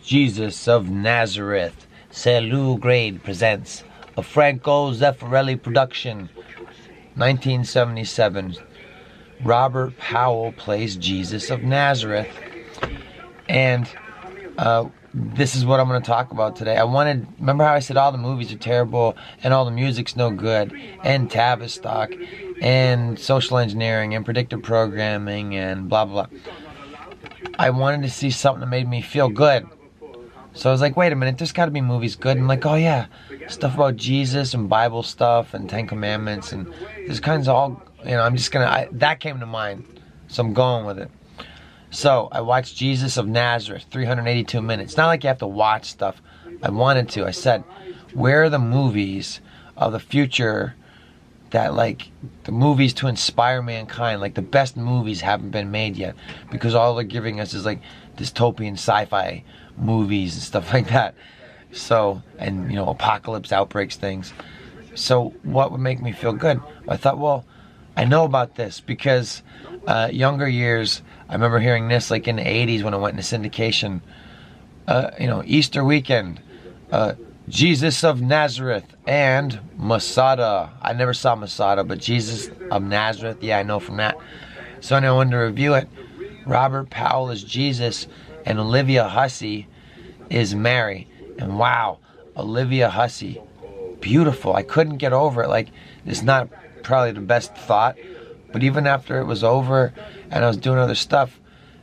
Jesus of Nazareth. Celu Grade presents a Franco Zeffirelli production. 1977. Robert Powell plays Jesus of Nazareth. And this is what I'm going to talk about today. Remember how I said all the movies are terrible and all the music's no good, and Tavistock and social engineering and predictive programming and blah blah blah. I wanted to see something that made me feel good. So I was like, wait a minute, there's got to be movies good. And I'm like, oh yeah, stuff about Jesus and Bible stuff and Ten Commandments and this kinds of all, that came to mind. So I'm going with it. So I watched Jesus of Nazareth, 382 minutes. It's not like you have to watch stuff. I wanted to. I said, where are the movies of the future that, like, the movies to inspire mankind? Like, the best movies haven't been made yet because all they're giving us is like dystopian sci-fi movies and stuff like that. So, and apocalypse outbreaks things. So what would make me feel good? I thought, well, I know about this because younger years, I remember hearing this like in the 80s when I went into syndication. Easter weekend, Jesus of Nazareth and Masada. I never saw Masada, but Jesus of Nazareth, yeah, I know from that. So I wanted to review it. Robert Powell is Jesus and Olivia Hussey is Mary. And wow, Olivia Hussey, beautiful. I couldn't get over it. Like, it's not probably the best thought, but even after it was over and I was doing other stuff,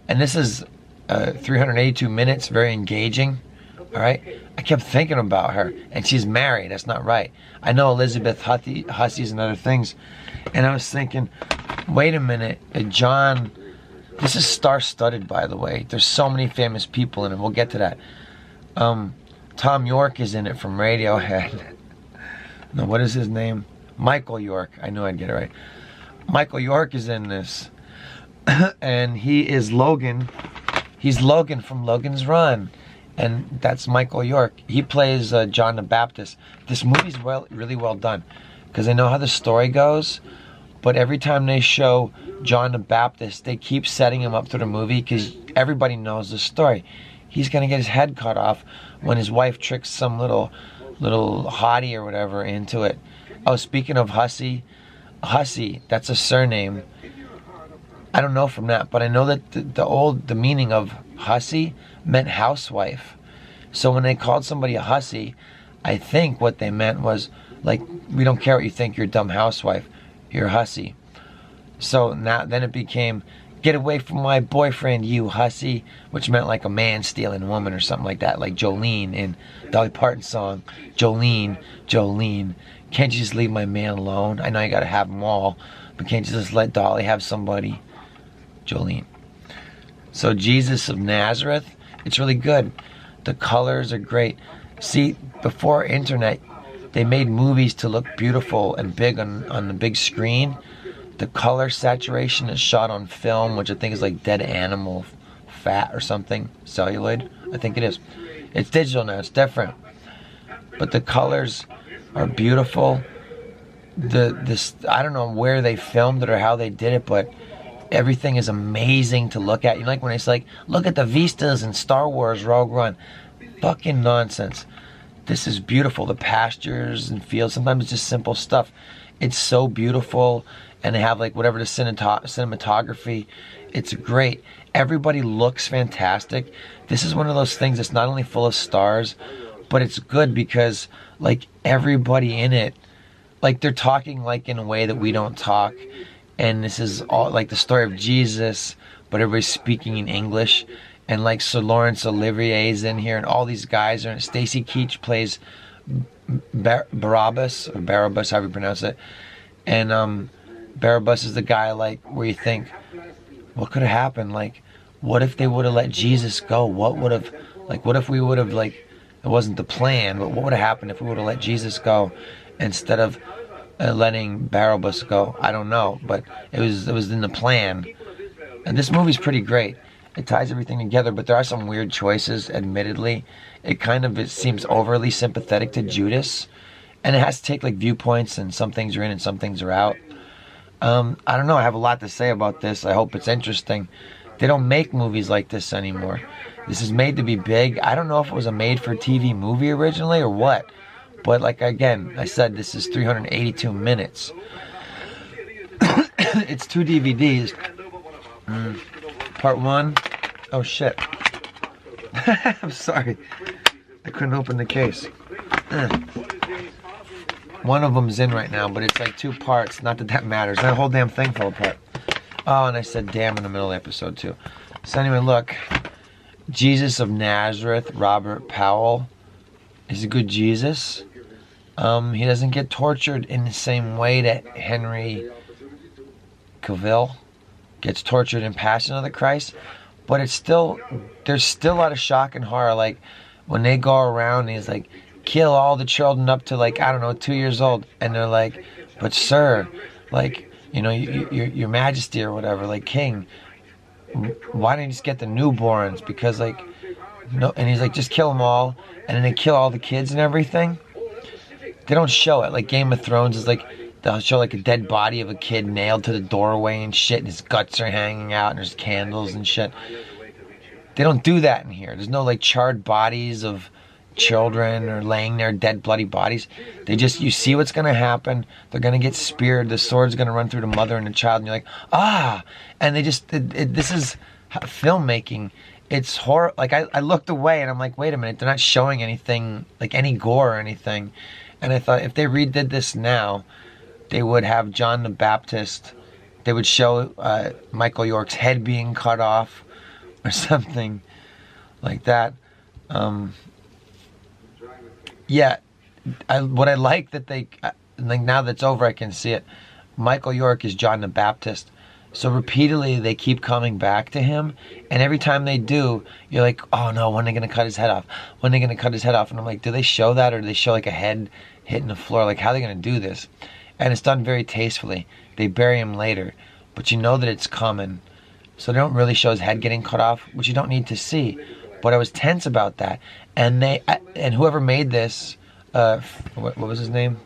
and this is 382 minutes, very engaging, all right? I kept thinking about her, and she's married. That's not right. I know Elizabeth Hussey's and other things, and I was thinking, wait a minute, John, this is star-studded, by the way. There's so many famous people in it. We'll get to that. Tom York is in it from Radiohead. No, what is his name? Michael York. I knew I'd get it right. Michael York is in this. And he is Logan. He's Logan from Logan's Run. And that's Michael York. He plays John the Baptist. This movie's really well done. Because I know how the story goes. But every time they show John the Baptist, they keep setting him up through the movie because everybody knows the story. He's going to get his head cut off when his wife tricks some little hottie or whatever into it. Oh, speaking of Hussey, that's a surname. I don't know from that, but I know that the meaning of Hussey meant housewife. So when they called somebody a Hussey, I think what they meant was, like, we don't care what you think, you're a dumb housewife. You're a Hussey. So then it became, get away from my boyfriend, you Hussey, which meant like a man stealing a woman or something like that, like Jolene in Dolly Parton's song, Jolene, Jolene, can't you just leave my man alone? I know you gotta have them all, but can't you just let Dolly have somebody? Jolene. So Jesus of Nazareth, it's really good. The colors are great. See, before internet, they made movies to look beautiful and big on the big screen. The color saturation is shot on film, which I think is like dead animal fat or something, celluloid. I think it is. It's digital now. It's different, but the colors are beautiful. I don't know where they filmed it or how they did it, but everything is amazing to look at. Like when it's like, look at the vistas in Star Wars Rogue One. Fucking nonsense. This is beautiful. The pastures and fields. Sometimes it's just simple stuff. It's so beautiful. And they have like whatever the cinematography. It's great. Everybody looks fantastic. This is one of those things that's not only full of stars, but it's good because like everybody in it, like they're talking like in a way that we don't talk. And this is all like the story of Jesus, but everybody's speaking in English. And like Sir Laurence Olivier is in here, and all these guys are in it. Stacy Keach plays Barabbas, or Barabbas, however you pronounce it. And Barabbas is the guy like where you think, what could have happened? Like, what if they would have let Jesus go? What if we would have, like, it wasn't the plan, but what would have happened if we would have let Jesus go instead of letting Barabbas go? I don't know, but it was in the plan. And this movie's pretty great. It ties everything together, but there are some weird choices, admittedly. It seems overly sympathetic to Judas, and it has to take like viewpoints, and some things are in and some things are out. I don't know, I have a lot to say about this. I hope it's interesting. They don't make movies like this anymore. This is made to be big. I don't know if it was a made-for-TV movie originally or what. But like, again, I said this is 382 minutes. It's 2 DVDs. Part 1. Oh shit. I'm sorry. I couldn't open the case. One of them's in right now, but it's like 2 parts. Not that that matters. That whole damn thing fell apart. Oh, and I said damn in the middle of the episode too. So anyway, look. Jesus of Nazareth, Robert Powell, is a good Jesus. He doesn't get tortured in the same way that Henry Cavill gets tortured in Passion of the Christ. But it's still, there's still a lot of shock and horror. Like when they go around, he's like, kill all the children up to like, I don't know, 2 years old. And they're like, but sir, like, you know, your majesty or whatever, like king, why didn't you just get the newborns? Because like, no, and he's like, just kill them all. And then they kill all the kids and everything. They don't show it. Like Game of Thrones is like, they'll show like a dead body of a kid nailed to the doorway and shit, and his guts are hanging out, and there's candles and shit. They don't do that in here. There's no like charred bodies of children or laying there dead bloody bodies. They just, you see what's gonna happen. They're gonna get speared. The sword's gonna run through the mother and the child, and you're like, ah. And they just, this is filmmaking. It's horror. Like I looked away and I'm like, wait a minute, they're not showing anything, like any gore or anything. And I thought if they redid this now, they would have John the Baptist, they would show Michael York's head being cut off or something like that. Yeah, what I like that they, like now that's over I can see it, Michael York is John the Baptist. So repeatedly they keep coming back to him, and every time they do, you're like, oh no, when are they going to cut his head off? When are they going to cut his head off? And I'm like, do they show that, or do they show like a head hitting the floor? Like, how are they going to do this? And it's done very tastefully. They bury him later, but you know that it's coming. So they don't really show his head getting cut off, which you don't need to see. But I was tense about that. And whoever made this, what was his name?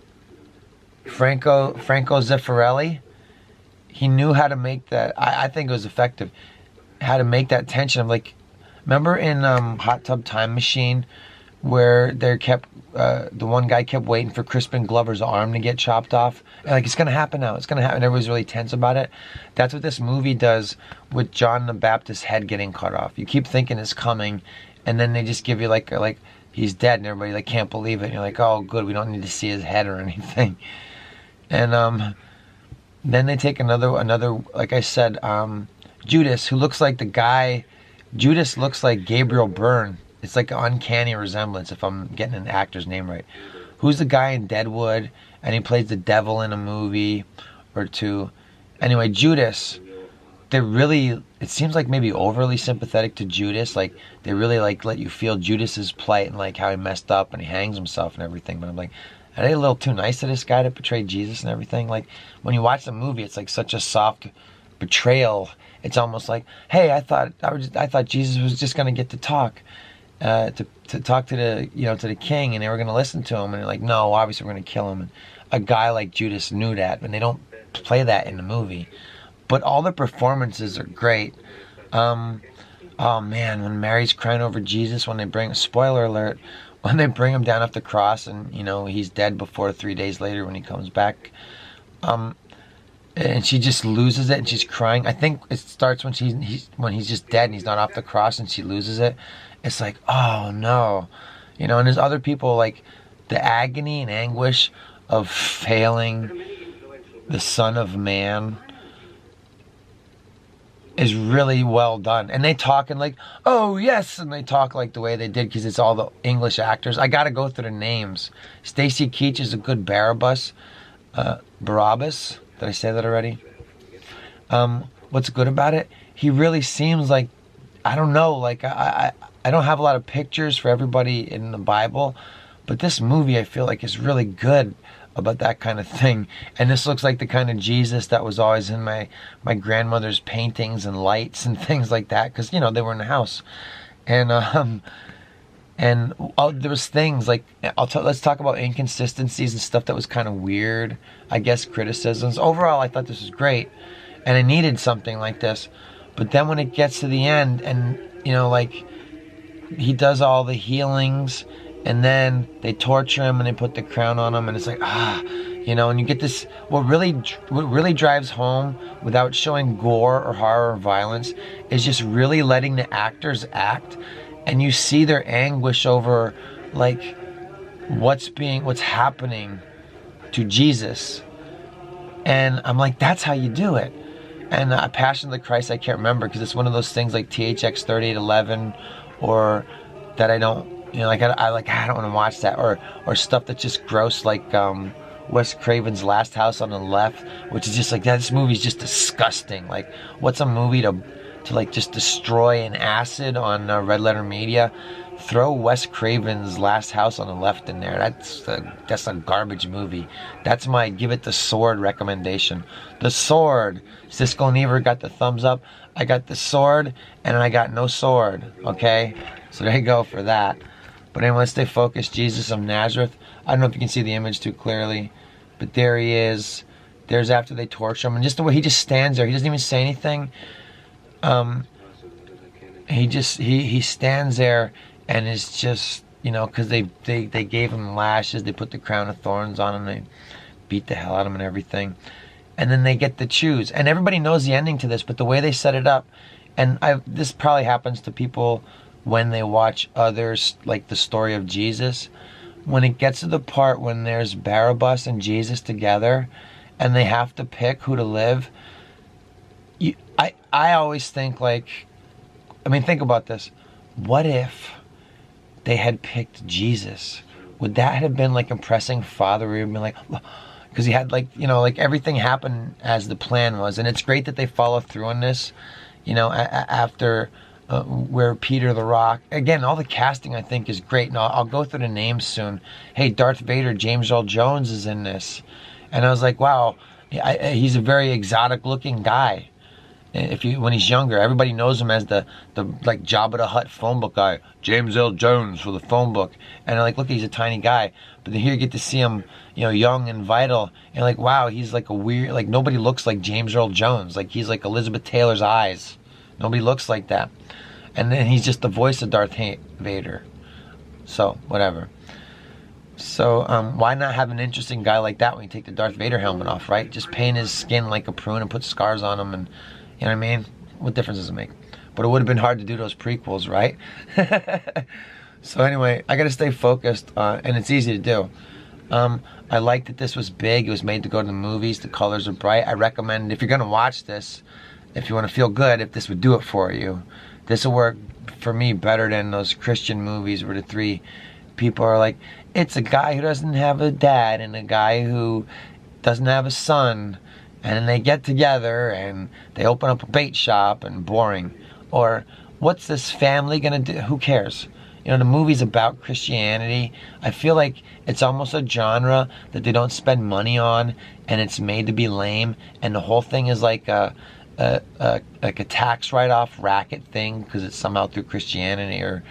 Franco Zeffirelli. He knew how to make that. I think it was effective. How to make that tension. I'm like, remember in Hot Tub Time Machine, where they kept the one guy kept waiting for Crispin Glover's arm to get chopped off, and like, it's gonna happen now. It's gonna happen. Everybody's really tense about it. That's what this movie does with John the Baptist's head getting cut off. You keep thinking it's coming, and then they just give you like he's dead, and everybody like can't believe it. And you're like, oh good, we don't need to see his head or anything. And then they take another, like I said, Judas, who looks like the guy. Judas looks like Gabriel Byrne. It's like an uncanny resemblance, if I'm getting an actor's name right. Who's the guy in Deadwood, and he plays the devil in a movie or two. Anyway, Judas, they're really, it seems like maybe overly sympathetic to Judas. Like, they really like let you feel Judas's plight and like how he messed up and he hangs himself and everything. But I'm like, are they a little too nice to this guy to portray Jesus and everything? Like, when you watch the movie, it's like such a soft betrayal. It's almost like, hey, I thought Jesus was just gonna get to talk. To talk to the, you know, to the king, and they were going to listen to him, and they're like, no, obviously we're going to kill him. And a guy like Judas knew that, and they don't play that in the movie. But all the performances are great. Oh man, when Mary's crying over Jesus, when they bring, spoiler alert, when they bring him down off the cross, and you know he's dead before 3 days later when he comes back, and she just loses it, and she's crying. I think it starts when he's just dead and he's not off the cross, and she loses it. It's like, oh no, you know. And there's other people, like the agony and anguish of failing the Son of Man is really well done. And they talk and like, oh yes, and they talk like the way they did because it's all the English actors. I got to go through the names. Stacy Keach is a good Barabbas. Barabbas. Did I say that already? What's good about it? He really seems like, I don't know, like I don't have a lot of pictures for everybody in the Bible, but this movie I feel like is really good about that kind of thing. And this looks like the kind of Jesus that was always in my grandmother's paintings and lights and things like that, because you know they were in the house. And there was things like, let's talk about inconsistencies and stuff that was kind of weird, I guess, criticisms. Overall, I thought this was great, and I needed something like this. But then when it gets to the end, and you know, like, he does all the healings, and then they torture him and they put the crown on him, and it's like, you know, and you get this, what really drives home, without showing gore or horror or violence, is just really letting the actors act, and you see their anguish over, like, what's happening to Jesus. And I'm like, that's how you do it. And Passion of the Christ, I can't remember, because it's one of those things like THX 3811, or that I don't, you know, like I don't want to watch that, or stuff that's just gross, like Wes Craven's Last House on the Left, which is just like, this movie's just disgusting. Like, what's a movie to like just destroy an acid on Red Letter Media? Throw Wes Craven's Last House on the Left in there. That's a garbage movie. That's my Give It the Sword recommendation. The Sword. Siskel and Ebert got the thumbs up. I got The Sword, and I got No Sword. Okay? So there you go for that. But anyway, let's stay focused. Jesus of Nazareth. I don't know if you can see the image too clearly, but there he is. There's after they torture him, and just the way he just stands there. He doesn't even say anything. He stands there. And it's just, you know, because they gave him lashes, they put the crown of thorns on him, they beat the hell out of him and everything. And then they get to choose. And everybody knows the ending to this, but the way they set it up, and this probably happens to people when they watch others, like the story of Jesus. When it gets to the part when there's Barabbas and Jesus together, and they have to pick who to live, I always think, like, I mean, think about this. What if they had picked Jesus? Would that have been like impressing Father? We would have been like, because he had, like, you know, like everything happened as the plan was, and it's great that they follow through on this. You know, after where Peter the Rock, again, all the casting I think is great. And I'll go through the names soon. Hey, Darth Vader, James Earl Jones is in this, and I was like, wow, he's a very exotic looking guy. When he's younger, everybody knows him as the like Jabba the Hutt phone book guy, James L. Jones for the phone book, and like, look, he's a tiny guy, but then here you get to see him, you know, young and vital, and like, wow, he's like a weird, like, nobody looks like James Earl Jones, like he's like Elizabeth Taylor's eyes, nobody looks like that, and then he's just the voice of Darth Vader, so whatever. So why not have an interesting guy like that when you take the Darth Vader helmet off, right? Just paint his skin like a prune and put scars on him, and you know what I mean? What difference does it make? But it would have been hard to do those prequels, right? So anyway, I got to stay focused, and it's easy to do. I like that this was big. It was made to go to the movies. The colors are bright. I recommend, if you're going to watch this, if you want to feel good, if this would do it for you, this will work for me better than those Christian movies where the three people are like, it's a guy who doesn't have a dad and a guy who doesn't have a son, and then they get together and they open up a bait shop, and boring. Or, what's this family gonna do? Who cares? You know, the movie's about Christianity. I feel like it's almost a genre that they don't spend money on, and it's made to be lame, and the whole thing is like a tax write-off racket thing, because it's somehow through Christianity, or,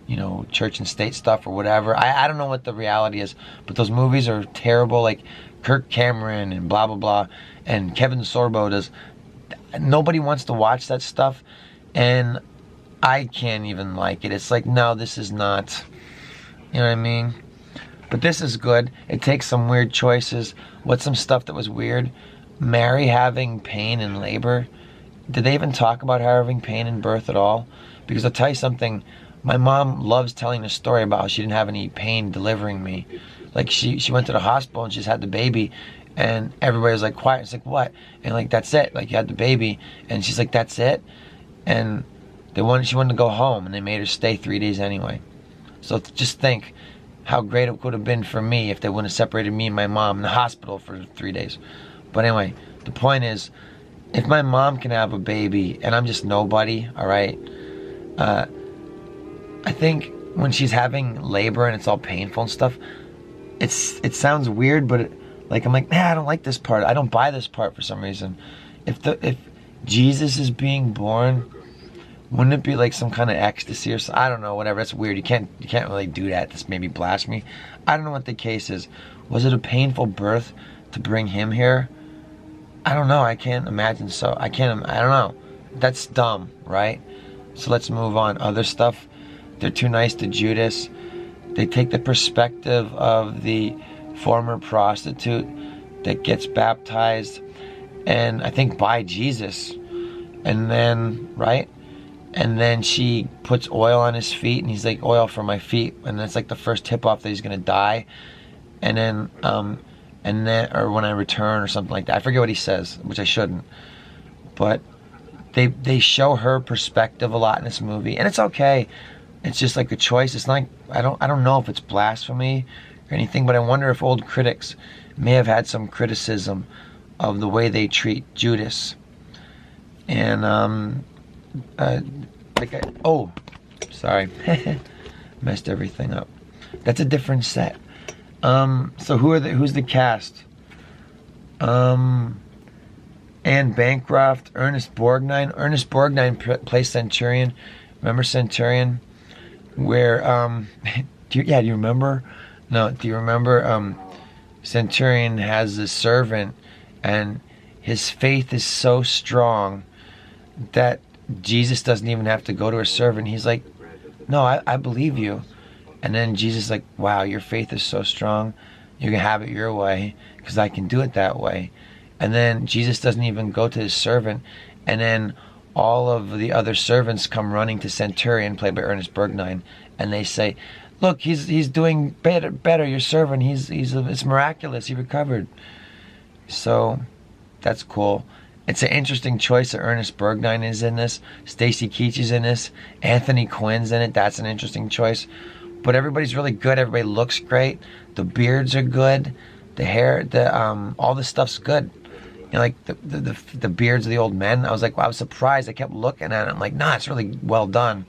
you know, church and state stuff, or whatever. I don't know what the reality is, but those movies are terrible, like Kirk Cameron and blah blah blah, and Kevin Sorbo does. Nobody wants to watch that stuff, and I can't even like it. It's like, no, this is not, you know what I mean? But this is good. It takes some weird choices. What's some stuff that was weird? Mary having pain in labor. Did they even talk about her having pain in birth at all? Because I'll tell you something, my mom loves telling a story about how she didn't have any pain delivering me. Like, she went to the hospital and she's had the baby, and everybody was like, quiet. It's like, what? And like, that's it. Like, you had the baby, and she's like, that's it. And she wanted to go home, and they made her stay 3 days anyway. So just think how great it could have been for me if they wouldn't have separated me and my mom in the hospital for 3 days. But anyway, the point is, if my mom can have a baby and I'm just nobody, all right, I think when she's having labor and it's all painful and stuff, it sounds weird, but like, I'm like, I don't like this part. I don't buy this part for some reason. If Jesus is being born, wouldn't it be like some kind of ecstasy or something? I don't know, whatever. That's weird. You can't really do that. This may be blasphemy. I don't know what the case is. Was it a painful birth to bring him here? I don't know. I can't imagine so. I don't know. that's dumb, right? So let's move on. Other stuff, they're too nice to Judas. They take the perspective of the former prostitute that gets baptized, and I think by Jesus, and then, right? And then she puts oil on his feet, and he's like, oil for my feet, and that's like the first tip off that he's gonna die. And then, or when I return or something like that. I forget what he says, which I shouldn't. But they show her perspective a lot in this movie, and it's okay. It's just like a choice. It's not like, I don't know if it's blasphemy or anything, but I wonder if old critics may have had some criticism of the way they treat Judas. And oh, sorry, messed everything up. That's a different set. So who's the cast? Anne Bancroft, Ernest Borgnine. Ernest Borgnine plays Centurion. Remember Centurion? Where do you remember? No, do you remember? Centurion has this servant, and his faith is so strong that Jesus doesn't even have to go to a servant. He's like, no, I believe you. And then Jesus is like, wow, your faith is so strong. You can have it your way because I can do it that way. And then Jesus doesn't even go to his servant. And then all of the other servants come running to Centurion, played by Ernest Borgnine, and they say, look, he's doing better. Your servant, it's miraculous. He recovered. So that's cool. It's an interesting choice that Ernest Borgnine is in this. Stacy Keach is in this. Anthony Quinn's in it. That's an interesting choice. But everybody's really good. Everybody looks great. The beards are good. The hair, all this stuff's good. You know, like the beards of the old men. I was like, wow, I was surprised. I kept looking at it. I'm like, nah, it's really well done.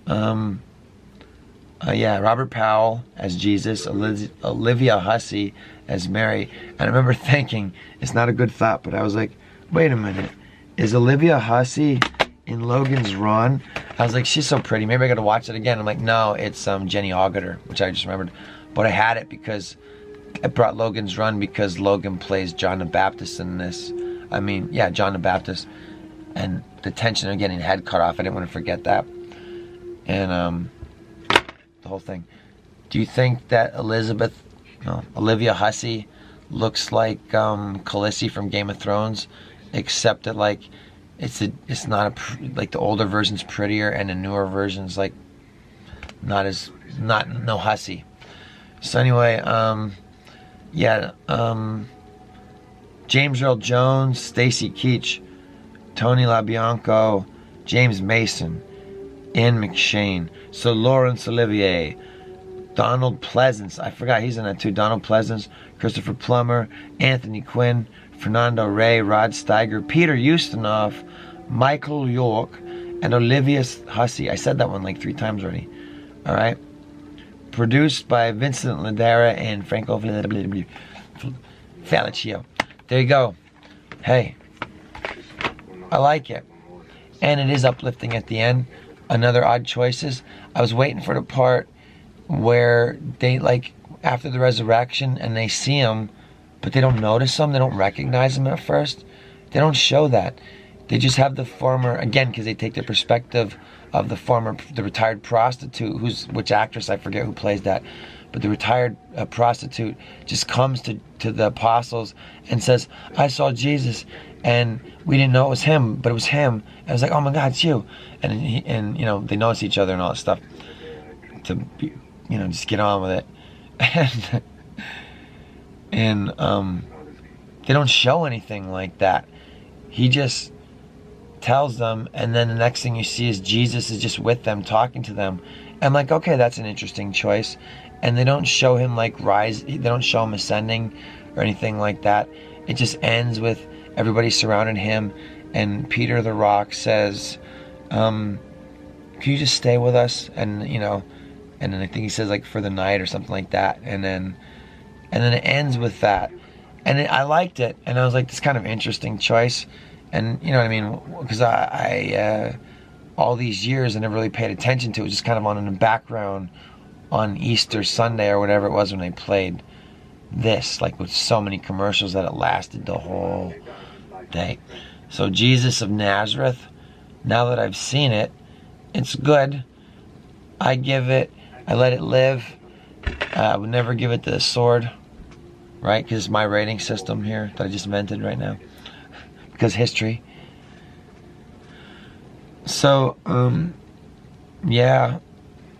Yeah, Robert Powell as Jesus, Olivia Hussey as Mary. And I remember thinking, it's not a good thought, but I was like, wait a minute. Is Olivia Hussey in Logan's Run? I was like, she's so pretty. Maybe I got to watch it again. I'm like, no, it's Jenny Agutter, which I just remembered. But I had it because I brought Logan's Run because Logan plays John the Baptist in this. I mean, yeah, John the Baptist. And the tension of getting head cut off, I didn't want to forget that. And the whole thing. Do you think that Olivia Hussey looks like Khaleesi from Game of Thrones, except that like it's not like the older version's prettier and the newer version's like no Hussey. So anyway, James Earl Jones, Stacy Keach, Tony LaBianco, James Mason, Ian McShane, Sir Laurence Olivier, Donald Pleasance, I forgot he's in that too, Donald Pleasance, Christopher Plummer, Anthony Quinn, Fernando Rey, Rod Steiger, Peter Ustinov, Michael York, and Olivia Hussey. I said that one like 3 times already. Alright? Produced by Vincent Ladera and Franco Faliccio. There you go. Hey, I like it. And it is uplifting at the end. Another odd choices. I was waiting for the part where they, like, after the resurrection and they see him, but they don't notice him, they don't recognize him at first. They don't show that. They just have the former, again, because they take the perspective of the retired prostitute, which actress, I forget who plays that, but the retired prostitute just comes to the apostles and says, I saw Jesus, and we didn't know it was him, but it was him. And I was like, oh my God, it's you. And you know, they notice each other and all that stuff to be, you know, just get on with it. And they don't show anything like that. He just tells them, and then the next thing you see is Jesus is just with them, talking to them. And I'm like, okay, that's an interesting choice. And they don't show him like rise, they don't show him ascending or anything like that. It just ends with everybody surrounding him, and Peter the Rock says, can you just stay with us? And you know, and then I think he says like for the night or something like that, and then it ends with that. And I liked it, and I was like, this kind of interesting choice. And you know what I mean, because I all these years I never really paid attention to it, just kind of on in the background on Easter Sunday or whatever it was when they played this, like with so many commercials that it lasted the whole day. So Jesus of Nazareth, now that I've seen it, it's good. I let it live. I would never give it the sword, right? Because it's my rating system here that I just invented right now. Because history. So, yeah,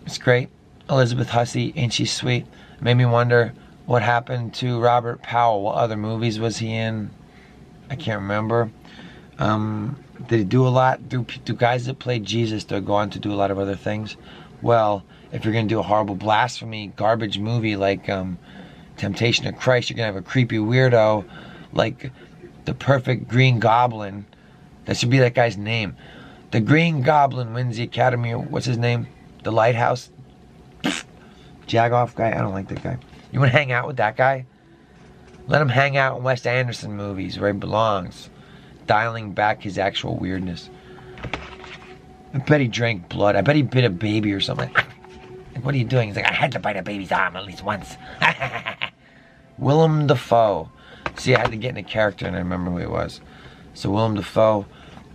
it's great. Elizabeth Hussey, ain't she sweet? Made me wonder what happened to Robert Powell. What other movies was he in? I can't remember. Did he do a lot? Do guys that played Jesus go on to do a lot of other things? Well, if you're going to do a horrible blasphemy, garbage movie like Temptation of Christ, you're going to have a creepy weirdo like the perfect Green Goblin. That should be that guy's name. The Green Goblin wins the Academy. What's his name? The Lighthouse? Jagoff guy? I don't like that guy. You want to hang out with that guy? Let him hang out in Wes Anderson movies where he belongs. Dialing back his actual weirdness. I bet he drank blood. I bet he bit a baby or something. Like, what are you doing? He's like, I had to bite a baby's arm at least once. Willem Dafoe. See, I had to get in a character and I remember who he was. So Willem Dafoe,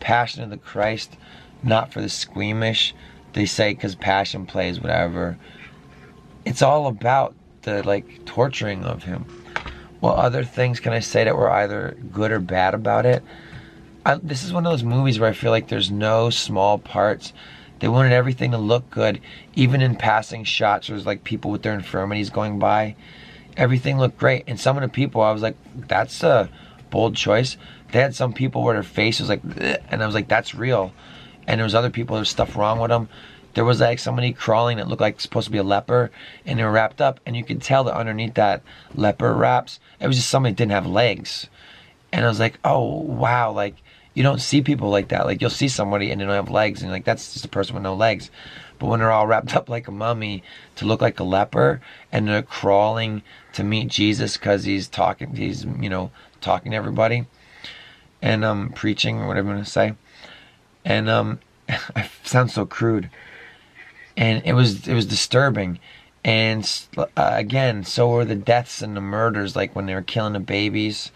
Passion of the Christ, not for the squeamish. They say because passion plays, whatever. It's all about the torturing of him. What other things can I say that were either good or bad about it? This is one of those movies where I feel like there's no small parts. They wanted everything to look good. Even in passing shots, there's like people with their infirmities going by. Everything looked great. And some of the people, I was like, that's a bold choice. They had some people where their face was like, bleh, and I was like, that's real. And there was other people, there's stuff wrong with them. There was like somebody crawling that looked like supposed to be a leper, and they were wrapped up, and you could tell that underneath that leper wraps, it was just somebody that didn't have legs. And I was like, oh, wow, like, you don't see people like that. Like, you'll see somebody and they don't have legs, and you're like, that's just a person with no legs. But when they're all wrapped up like a mummy to look like a leper, and they're crawling to meet Jesus because he's talking to everybody, and preaching, or whatever I'm going to say. And I sound so crude. And it was disturbing. And again, so were the deaths and the murders, like when they were killing the babies.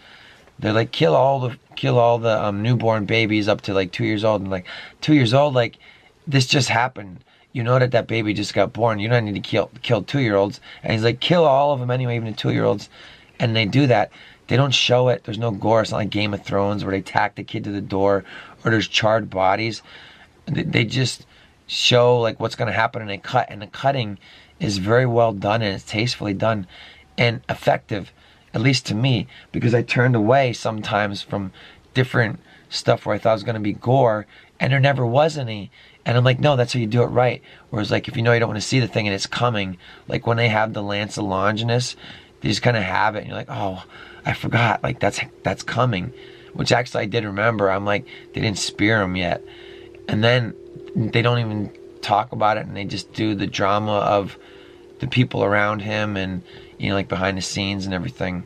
They're like, kill all the newborn babies up to like 2 years old. And like, 2 years old, like, this just happened. You know that baby just got born. You don't need to kill 2-year-olds. And he's like, kill all of them anyway, even the 2-year-olds. And they do that. They don't show it. There's no gore. It's not like Game of Thrones where they tack the kid to the door or there's charred bodies. They just show like what's going to happen, and they cut. And the cutting is very well done, and it's tastefully done and effective, at least to me, because I turned away sometimes from different stuff where I thought it was going to be gore, and there never was any. And I'm like, no, that's how you do it right. Whereas like if you know you don't want to see the thing and it's coming, like when they have the Lance of Longinus, they just kind of have it, and you're like, oh, I forgot, like that's coming. Which actually I did remember. I'm like, they didn't spear him yet. And then they don't even talk about it, and they just do the drama of the people around him, and like behind the scenes and everything.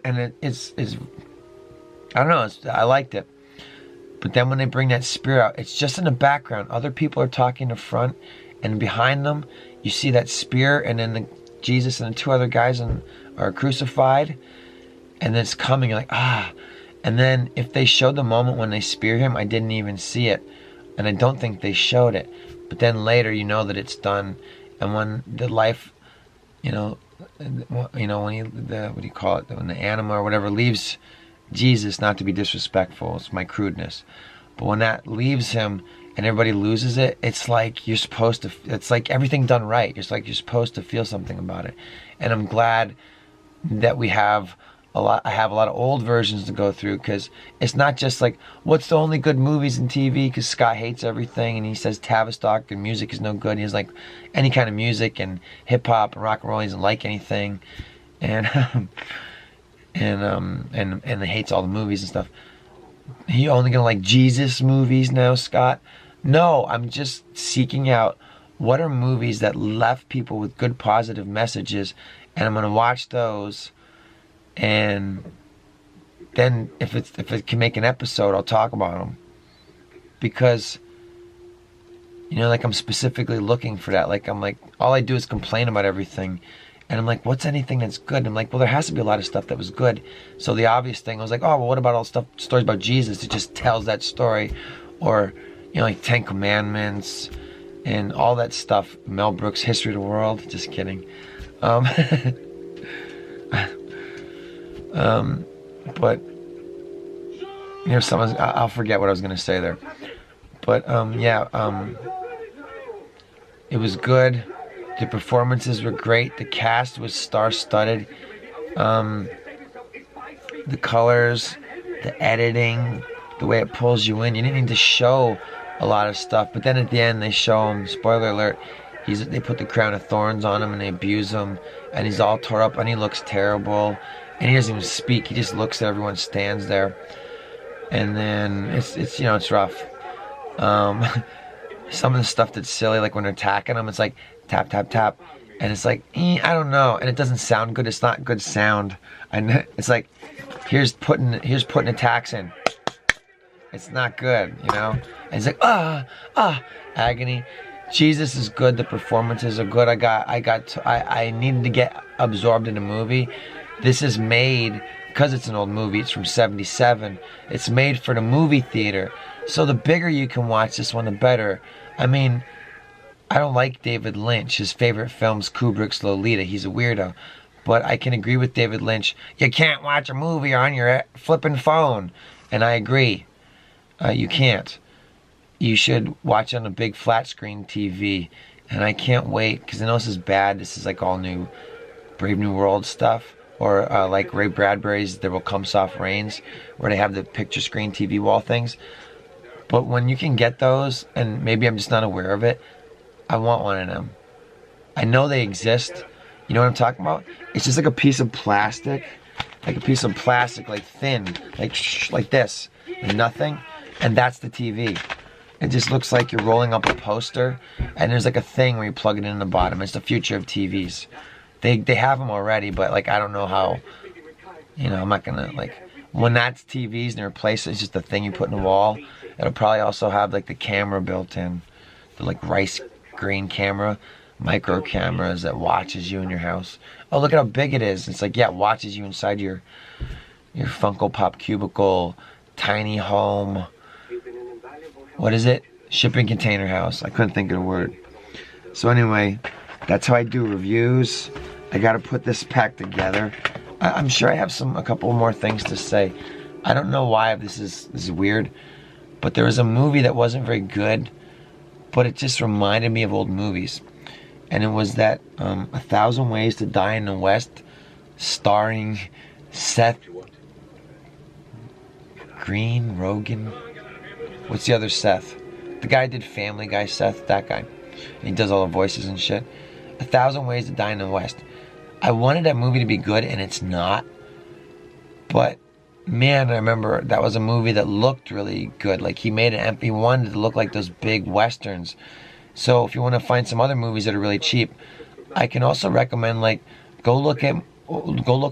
And it's I don't know, I liked it. But then when they bring that spear out, it's just in the background. Other people are talking in the front, and behind them you see that spear, and then Jesus and the two other guys are crucified, and then it's coming. You're like, ah. And then if they showed the moment when they spear him, I didn't even see it. And I don't think they showed it. But then later you know that it's done. And when the life, when what do you call it? When the anima or whatever leaves Jesus, not to be disrespectful, it's my crudeness. But when that leaves him and everybody loses it, it's like you're supposed to, it's like everything done right. It's like you're supposed to feel something about it. And I'm glad that I have a lot of old versions to go through, because it's not just like, what's the only good movies and TV, because Scott hates everything, and he says Tavistock and music is no good. He's like, any kind of music and hip-hop and rock and roll, he doesn't like anything. And and he hates all the movies and stuff. You only gonna like Jesus movies now, Scott? No, I'm just seeking out what are movies that left people with good positive messages, and I'm gonna watch those. And then if it can make an episode, I'll talk about them. Because, like I'm specifically looking for that. Like I'm like, all I do is complain about everything. And I'm like, what's anything that's good? And I'm like, well, there has to be a lot of stuff that was good. So the obvious thing, I was like, oh, well, what about all stories about Jesus? It just tells that story. Or, you know, like Ten Commandments and all that stuff. Mel Brooks' History of the World. Just kidding. But, you know, I'll forget what I was going to say there. But, it was good. The performances were great. The cast was star-studded. The colors, the editing, the way it pulls you in. You didn't need to show a lot of stuff. But then at the end, they show him, spoiler alert, they put the crown of thorns on him and they abuse him. And he's all tore up and he looks terrible. And he doesn't even speak. He just looks at everyone, stands there. And then it's you know, it's rough. Some of the stuff that's silly, like when they're attacking him, it's like tap, tap, tap. And it's like, I don't know. And it doesn't sound good. It's not good sound. And it's like, here's putting attacks in. It's not good, you know? And it's like, agony. Jesus is good. The performances are good. I needed to get absorbed in a movie. This is made, because it's an old movie, it's from 1977. It's made for the movie theater. So the bigger you can watch this one, the better. I mean, I don't like David Lynch. His favorite film's Kubrick's Lolita. He's a weirdo. But I can agree with David Lynch. You can't watch a movie on your flipping phone. And I agree. You can't. You should watch on a big flat screen TV. And I can't wait, because I know this is bad. This is like all new Brave New World stuff. Or like Ray Bradbury's There Will Come Soft Rains, where they have the picture screen TV wall things. But when you can get those, and maybe I'm just not aware of it, I want one of them. I know they exist. You know what I'm talking about? It's just like a piece of plastic. Like thin. Like this. And nothing. And that's the TV. It just looks like you're rolling up a poster. And there's like a thing where you plug it in the bottom. It's the future of TVs. They have them already, but like I don't know how, you know, I'm not gonna, like, when that's TVs and they replace it, it's just a thing you put in the wall. It'll probably also have like the camera built in, the like rice green camera, micro cameras that watches you in your house. Oh, look at how big it is. It's like, yeah, it watches you inside your Funko Pop cubicle, tiny home. What is it? Shipping container house. I couldn't think of the word. So anyway, that's how I do reviews. I gotta put this pack together. I'm sure I have a couple more things to say. I don't know why this is weird, but there was a movie that wasn't very good, but it just reminded me of old movies. And it was that 1,000 Ways to Die in the West, starring Seth Rogen. What's the other Seth? The guy who did Family Guy, Seth, that guy. And he does all the voices and shit. 1,000 Ways to Die in the West. I wanted that movie to be good, and it's not. But, man, I remember that was a movie that looked really good. Like, he wanted it to look like those big westerns. So, if you want to find some other movies that are really cheap, I can also recommend, like, go look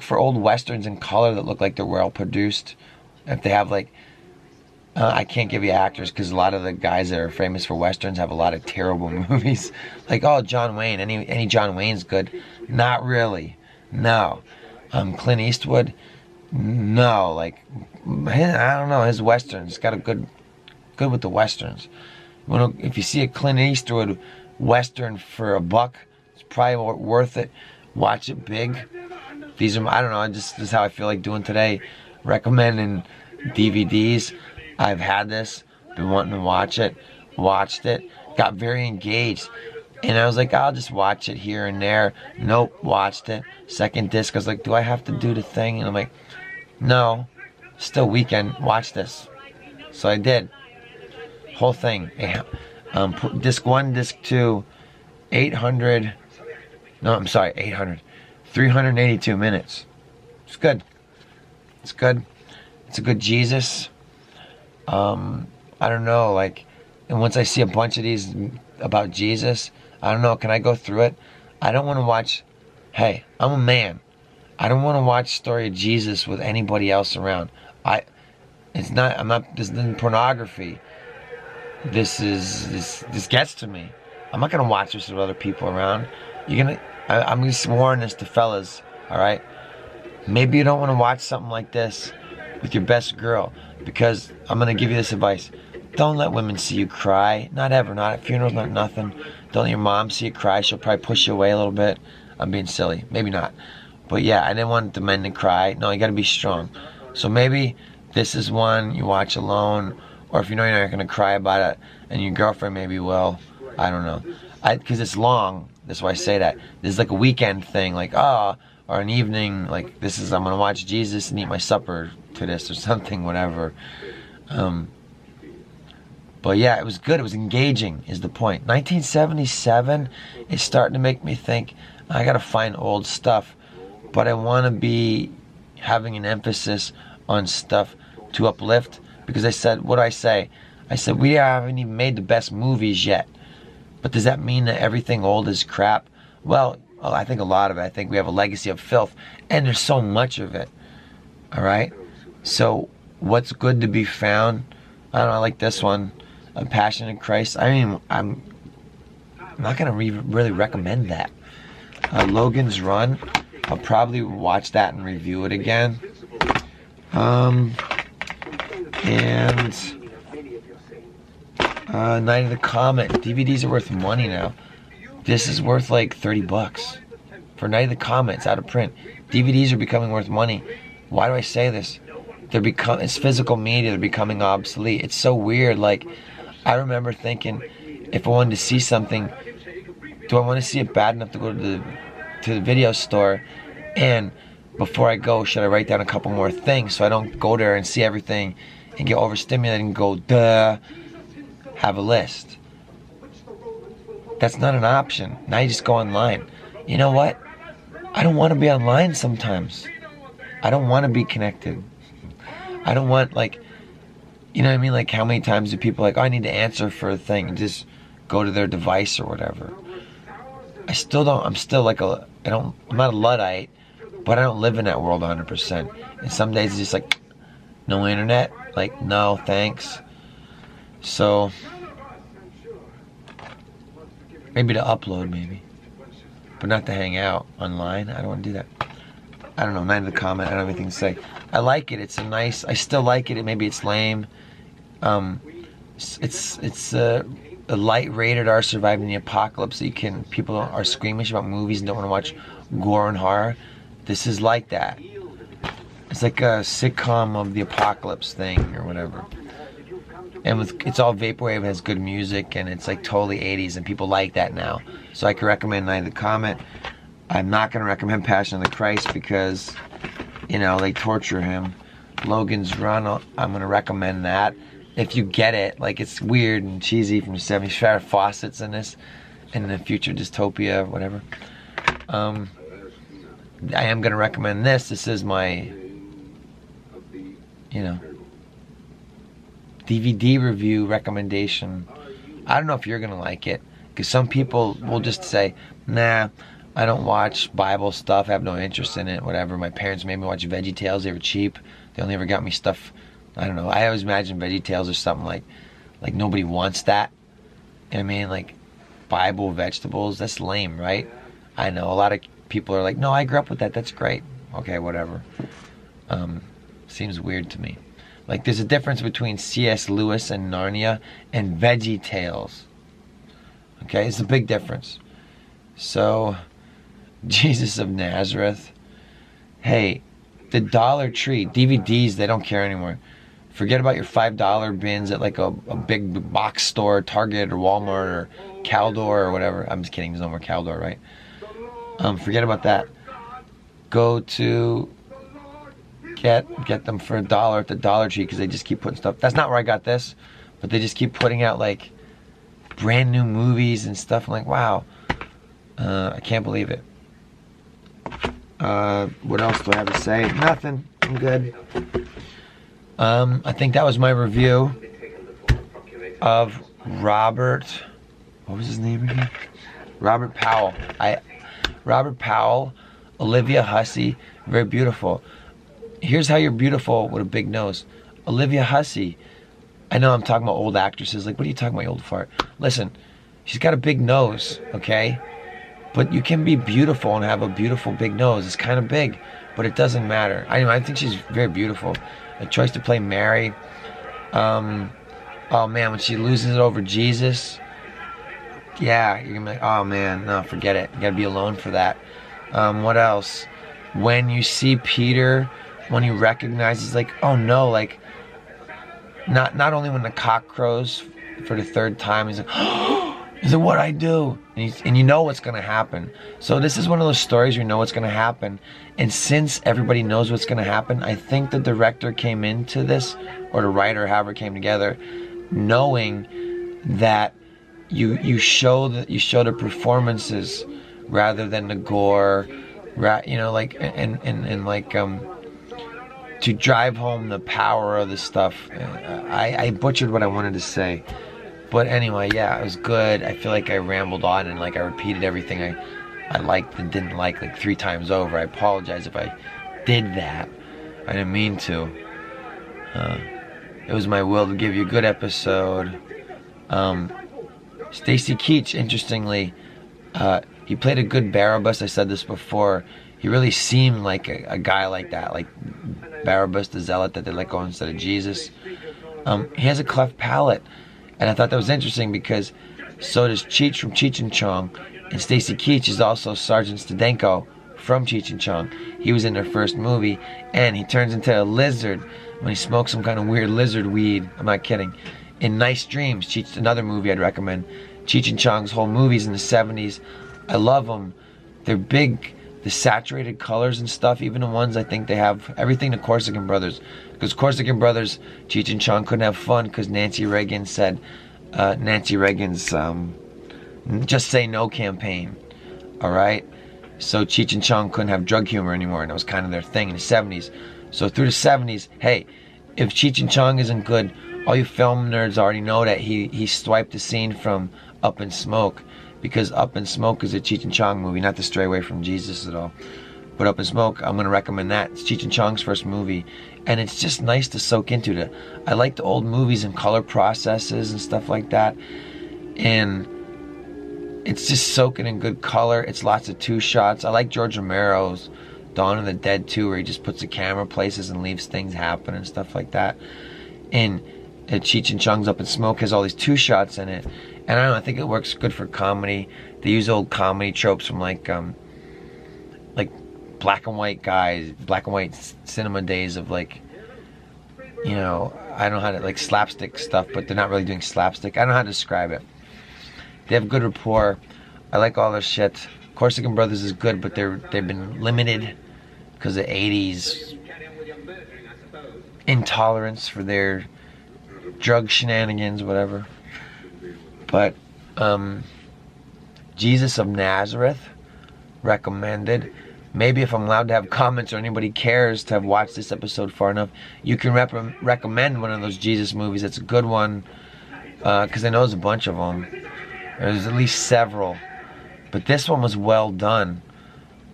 for old westerns in color that look like they're well produced. If they have, like, I can't give you actors because a lot of the guys that are famous for westerns have a lot of terrible movies. Like, oh, John Wayne. Any John Wayne's good. Not really. No. Clint Eastwood. No. Like, I don't know. His westerns got a good with the westerns. If you see a Clint Eastwood western for $1, it's probably worth it. Watch it big. These are, I don't know. This is how I feel like doing today. Recommending DVDs. I've had this, been wanting to watch it, watched it, got very engaged, and I was like, I'll just watch it here and there. Nope, watched it. Second disc, I was like, do I have to do the thing? And I'm like, no, still weekend, watch this. So I did. Whole thing. Disc 1, disc 2, 382 minutes. It's good. It's good. It's a good Jesus. I don't know, like, and once I see a bunch of these about Jesus, I don't know, can I go through it? I don't want to watch, hey, I'm a man. I don't want to watch story of Jesus with anybody else around. This isn't pornography. This gets to me. I'm not gonna watch this with other people around. I'm just warning this to fellas, all right? Maybe you don't want to watch something like this with your best girl, because I'm gonna give you this advice. Don't let women see you cry. Not ever, not at funerals, not nothing. Don't let your mom see you cry. She'll probably push you away a little bit. I'm being silly, maybe not. But yeah, I didn't want the men to cry. No, you gotta be strong. So maybe this is one you watch alone, or if you know you're not gonna cry about it, and your girlfriend maybe will. I don't know. Because it's long, that's why I say that. This is like a weekend thing, like, or an evening, like, I'm gonna watch Jesus and eat my supper to this or something, whatever. But yeah, it was good. It was engaging, is the point. 1977 is starting to make me think, I gotta find old stuff, but I wanna be having an emphasis on stuff to uplift, because I said, what do I say? I said, we haven't even made the best movies yet. But does that mean that everything old is crap? Well, I think a lot of it. I think we have a legacy of filth, and there's so much of it. All right? So what's good to be found? I don't know, I like this one, A Passion in Christ. I mean, I'm not going to really recommend that. Logan's Run, I'll probably watch that and review it again. Night of the Comet. DVDs are worth money now. This is worth like $30 for Night of the Comet. It's out of print. DVDs are becoming worth money. Why do I say this? It's physical media. They're becoming obsolete. It's so weird. Like, I remember thinking, if I wanted to see something, do I want to see it bad enough to go to the video store? And before I go, should I write down a couple more things so I don't go there and see everything and get overstimulated and go, duh, have a list? That's not an option. Now you just go online. You know what? I don't want to be online sometimes. I don't want to be connected. I don't want, like, you know what I mean? Like, how many times do people like, oh, I need to answer for a thing, and just go to their device or whatever? I'm still like I'm not a Luddite, but I don't live in that world 100%. And some days it's just like, no internet? Like, no, thanks. So, maybe to upload, maybe. But not to hang out online. I don't want to do that. I don't know, Night of the Comet, I don't have anything to say. I like it, I still like it, maybe it's lame. It's a light rated R surviving the apocalypse. People are squeamish about movies and don't want to watch gore and horror. This is like that. It's like a sitcom of the apocalypse thing or whatever. And it's all vaporwave, it has good music, and it's like totally 80s, and people like that now. So I can recommend Night of the Comet. I'm not going to recommend Passion of the Christ because, you know, they torture him. Logan's Run, I'm going to recommend that. If you get it, like, it's weird and cheesy from the 70s. Farrah Fawcett's in this, in the future dystopia, whatever. I am going to recommend this. This is my, you know, DVD review recommendation. I don't know if you're going to like it, because some people will just say, nah, I don't watch Bible stuff, I have no interest in it, whatever. My parents made me watch VeggieTales, they were cheap. They only ever got me stuff, I don't know. I always imagine VeggieTales or something like nobody wants that. You know what I mean? Like, Bible vegetables, that's lame, right? I know, a lot of people are like, no, I grew up with that, that's great. Okay, whatever. Seems weird to me. Like, there's a difference between C.S. Lewis and Narnia and VeggieTales. Okay, it's a big difference. So, Jesus of Nazareth. Hey, the Dollar Tree, DVDs, they don't care anymore. Forget about your $5 bins at like a big box store, Target or Walmart or Caldor or whatever. I'm just kidding, there's no more Caldor, right? Forget about that. Go to get them for $1 at the Dollar Tree, because they just keep putting stuff. That's not where I got this, but they just keep putting out like brand new movies and stuff. I'm like, wow, I can't believe it. What else do I have to say? Nothing. I'm good. I think that was my review of Robert. What was his name again? Robert Powell. Robert Powell, Olivia Hussey, very beautiful. Here's how you're beautiful with a big nose. Olivia Hussey. I know I'm talking about old actresses. Like, what are you talking about, you old fart? Listen, She's got a big nose, okay? But you can be beautiful and have a beautiful big nose. It's kind of big, but it doesn't matter. I think she's very beautiful. A choice to play Mary. Oh man, when she loses it over Jesus, yeah, you're gonna be like, oh man, no, forget it. You gotta be alone for that. What else? When you see Peter, when he recognizes, like, oh no, like, not only when the cock crows for the third time, he's like, oh, is it what I do? And you know what's gonna happen. So this is one of those stories where you know what's gonna happen. And since everybody knows what's gonna happen, I think the director came into this, or the writer, however it came together, knowing that you show the performances rather than the gore, you know, like and like to drive home the power of the stuff. I butchered what I wanted to say, but anyway, yeah, it was good. I feel like I rambled on and like I repeated everything I liked and didn't like 3 times over. I apologize if I did that. I didn't mean to. It was my will to give you a good episode. Stacy Keach, interestingly, he played a good Barabbas. I said this before. He really seemed like a guy like that, like Barabbas the zealot that they let go instead of Jesus. He has a cleft palate, and I thought that was interesting because so does Cheech from Cheech and Chong, and Stacy Keach is also Sergeant Stadenko from Cheech and Chong. He was in their first movie, and he turns into a lizard when he smokes some kind of weird lizard weed. I'm not kidding. In Nice Dreams, Cheech, another movie I'd recommend. Cheech and Chong's whole movies in the 70s. I love them. They're big. The saturated colors and stuff, even the ones I think they have everything the Corsican Brothers. Because Corsican Brothers, Cheech and Chong couldn't have fun because Nancy Reagan said, Nancy Reagan's Just Say No campaign. Alright? So Cheech and Chong couldn't have drug humor anymore, and that was kind of their thing in the 70s. So through the 70s, hey, if Cheech and Chong isn't good, all you film nerds already know that he swiped the scene from Up in Smoke, because Up in Smoke is a Cheech and Chong movie, not to stray away from Jesus at all. But Up in Smoke, I'm going to recommend that. It's Cheech and Chong's first movie, and it's just nice to soak into it. I like the old movies and color processes and stuff like that, and it's just soaking in good color. It's lots of 2 shots. I like George Romero's Dawn of the Dead too, where he just puts the camera places and leaves things happen and stuff like that. And Cheech and Chong's Up in Smoke has all these 2 shots in it, and I don't know, I think it works good for comedy. They use old comedy tropes from like black and white guys, black and white cinema days of, like, you know, I don't know how to, like, slapstick stuff, but they're not really doing slapstick. I don't know how to describe it. They have good rapport. I like all their shit. Corsican Brothers is good, but they've been limited because of 80s intolerance for their drug shenanigans, whatever. But Jesus of Nazareth, recommended. Maybe if I'm allowed to have comments or anybody cares to have watched this episode far enough, you can recommend one of those Jesus movies. It's a good one, because I know there's a bunch of them. There's at least several, but this one was well done.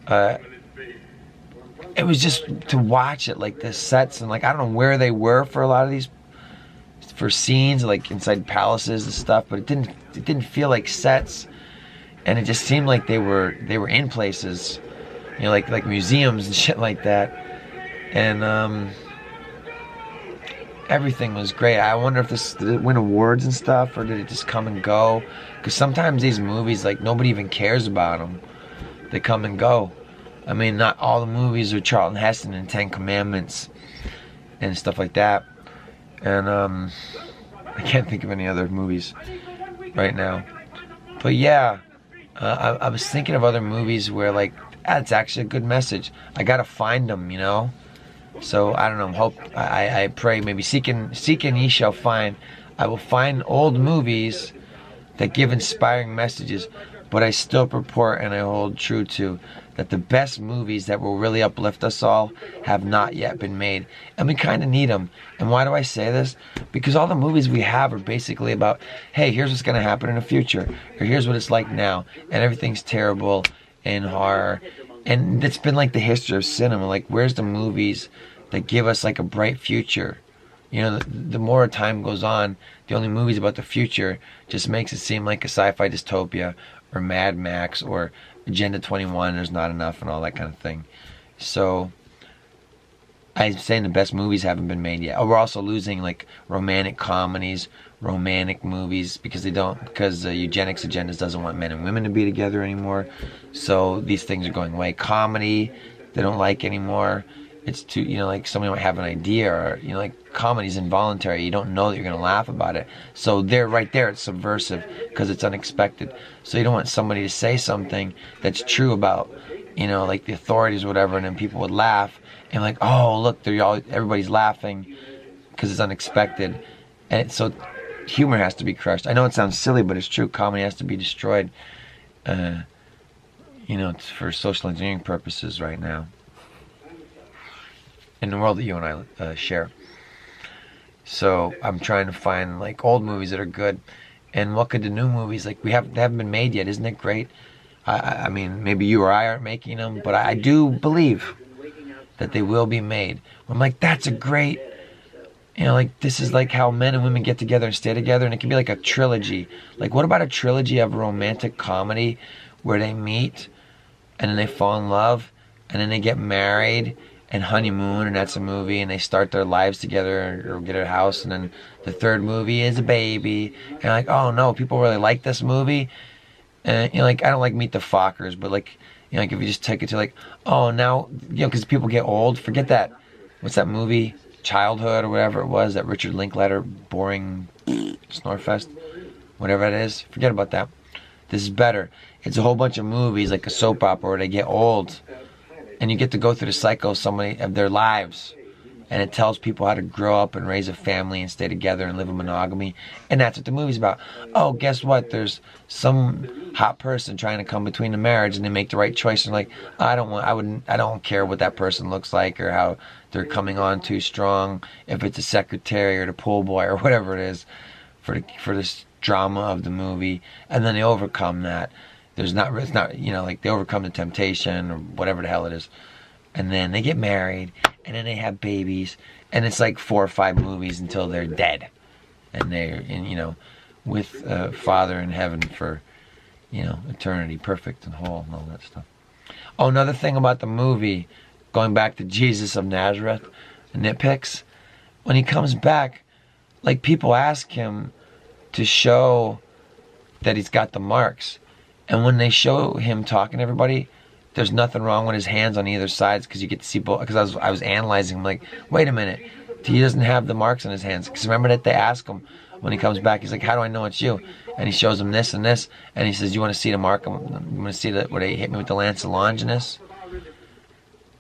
It was just to watch it, like the sets, and like I don't know where they were for a lot of these, for scenes like inside palaces and stuff, but it didn't feel like sets, and it just seemed like they were in places, you know, like museums and shit like that, and everything was great. I wonder if did it win awards and stuff, or did it just come and go? Because sometimes these movies, like, nobody even cares about them. They come and go. I mean, not all the movies are Charlton Heston and 10 Commandments and stuff like that. And I can't think of any other movies right now. But yeah, I was thinking of other movies where, like, it's actually a good message. I gotta find them, you know. So I don't know. I pray, maybe seek and ye shall find. I will find old movies that give inspiring messages, but I still purport and I hold true to that the best movies that will really uplift us all have not yet been made, and we kind of need them. And why do I say this? Because all the movies we have are basically about, hey, here's what's going to happen in the future, or here's what it's like now, and everything's terrible and horror. And it's been like the history of cinema. Like, where's the movies that give us like a bright future? You know, the more time goes on, the only movies about the future just makes it seem like a sci-fi dystopia, or Mad Max, or Agenda 21, there's not enough, and all that kind of thing. So I'm saying the best movies haven't been made yet. Oh, we're also losing like romantic comedies, romantic movies, because the eugenics agenda doesn't want men and women to be together anymore. So these things are going away. Comedy, they don't like anymore. It's too, like somebody might have an idea, or, like comedy's involuntary. You don't know that you're going to laugh about it. So right there, it's subversive because it's unexpected. So you don't want somebody to say something that's true about, like the authorities or whatever, and then people would laugh and like, oh, look, everybody's laughing because it's unexpected. And so humor has to be crushed. I know it sounds silly, but it's true. Comedy has to be destroyed, for social engineering purposes right now, in the world that you and I share. So I'm trying to find like old movies that are good, and what could the new movies, like they haven't been made yet. Isn't it great? I mean, maybe you or I aren't making them, but I do believe that they will be made. I'm like, that's a great, like this is like how men and women get together and stay together, and it can be like a trilogy. Like, what about a trilogy of a romantic comedy where they meet and then they fall in love and then they get married and honeymoon, and that's a movie, and they start their lives together or get a house, and then the third movie is a baby, and like, oh no, people really like this movie. And like, I don't like Meet the Fockers, but like, like if you just take it to like, oh now, because people get old, forget that. What's that movie? Childhood or whatever it was, that Richard Linklater boring snorefest, whatever it is. Forget about that. This is better. It's a whole bunch of movies like a soap opera where they get old, and you get to go through the cycle of their lives, and it tells people how to grow up and raise a family and stay together and live in monogamy, and that's what the movie's about. Oh, guess what? There's some hot person trying to come between the marriage, and they make the right choice, and like, I don't care what that person looks like or how they're coming on too strong, if it's a secretary or the pool boy or whatever it is, for this drama of the movie, and then they overcome that. It's not, like they overcome the temptation or whatever the hell it is. And then they get married, and then they have babies, and it's like 4 or 5 movies until they're dead. And they're, with Father in heaven for, eternity, perfect and whole and all that stuff. Oh, another thing about the movie, going back to Jesus of Nazareth, nitpicks, when he comes back, like people ask him to show that he's got the marks. And when they show him talking to everybody, there's nothing wrong with his hands on either sides, because you get to see both. Because I was analyzing him, like, wait a minute, he doesn't have the marks on his hands. Because remember that they ask him when he comes back, he's like, how do I know it's you? And he shows them this and this, and he says, you want to see the mark? You want to see where they hit me with the lance of Longinus?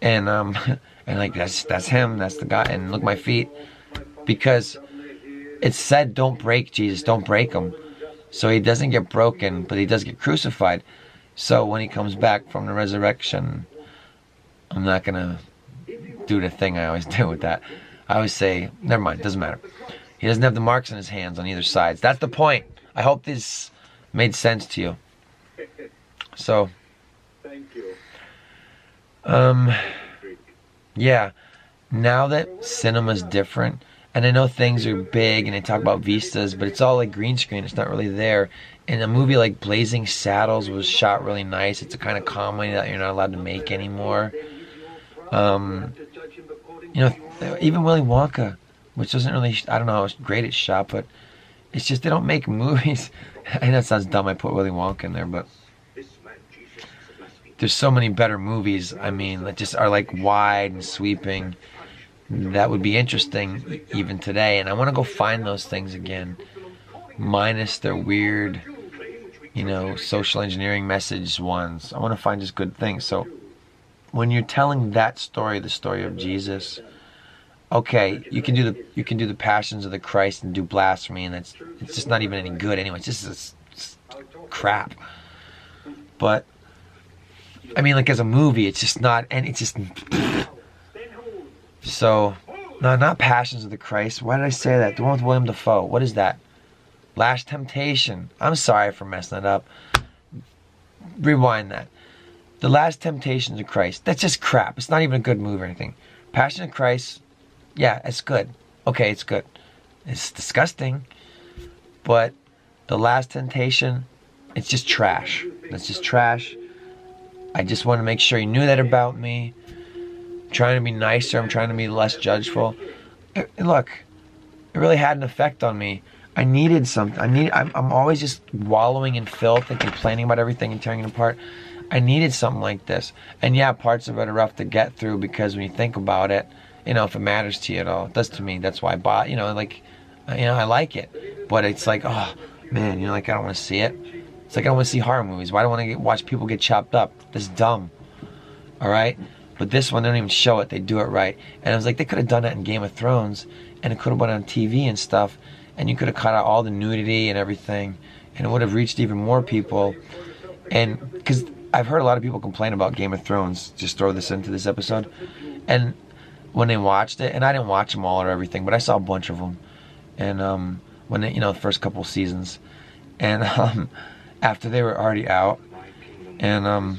And and like that's him, that's the guy. And look, my feet, because it said, don't break Jesus, don't break him. So he doesn't get broken, but he does get crucified. So when he comes back from the resurrection, I'm not going to do the thing I always do with that. I always say, never mind, doesn't matter. He doesn't have the marks on his hands on either sides. That's the point. I hope this made sense to you. So, yeah, now that cinema's different, and I know things are big and they talk about vistas, but it's all like green screen. It's not really there. And a movie like Blazing Saddles was shot really nice. It's a kind of comedy that you're not allowed to make anymore. Even Willy Wonka, which doesn't really, I don't know how great it's shot, but it's just they don't make movies. I know it sounds dumb I put Willy Wonka in there, but there's so many better movies, that just are like wide and sweeping. That would be interesting even today, and I want to go find those things again, minus their weird, social engineering message ones. I want to find just good things. So when you're telling that story, the story of Jesus, okay, you can do the Passions of the Christ and do blasphemy, and it's just not even any good anyway. It's just crap. But like as a movie, it's just not, and it's just. So, no, not Passions of the Christ. Why did I say that? The one with William Dafoe. What is that? Last Temptation. I'm sorry for messing it up. Rewind that. The Last Temptations of Christ. That's just crap. It's not even a good movie or anything. Passion of Christ, yeah, it's good. Okay, it's good. It's disgusting, but The Last Temptation, it's just trash. It's just trash. I just want to make sure you knew that about me. I'm trying to be nicer. I'm trying to be less judgeful. Look, it really had an effect on me. I needed something. I'm always just wallowing in filth and complaining about everything and tearing it apart. I needed something like this. And yeah, parts of it are rough to get through because when you think about it, if it matters to you at all, it does to me. That's why I bought, I like it. But it's like, oh man, I don't want to see it. It's like I don't want to see horror movies. Why do I want to watch people get chopped up? This is dumb. All right? But this one, they don't even show it. They do it right. And I was like, they could have done that in Game of Thrones, and it could have went on TV and stuff, and you could have cut out all the nudity and everything, and it would have reached even more people. And because I've heard a lot of people complain about Game of Thrones, just throw this into this episode, and when they watched it, and I didn't watch them all or everything, but I saw a bunch of them, and when they, the first couple seasons, and after they were already out, and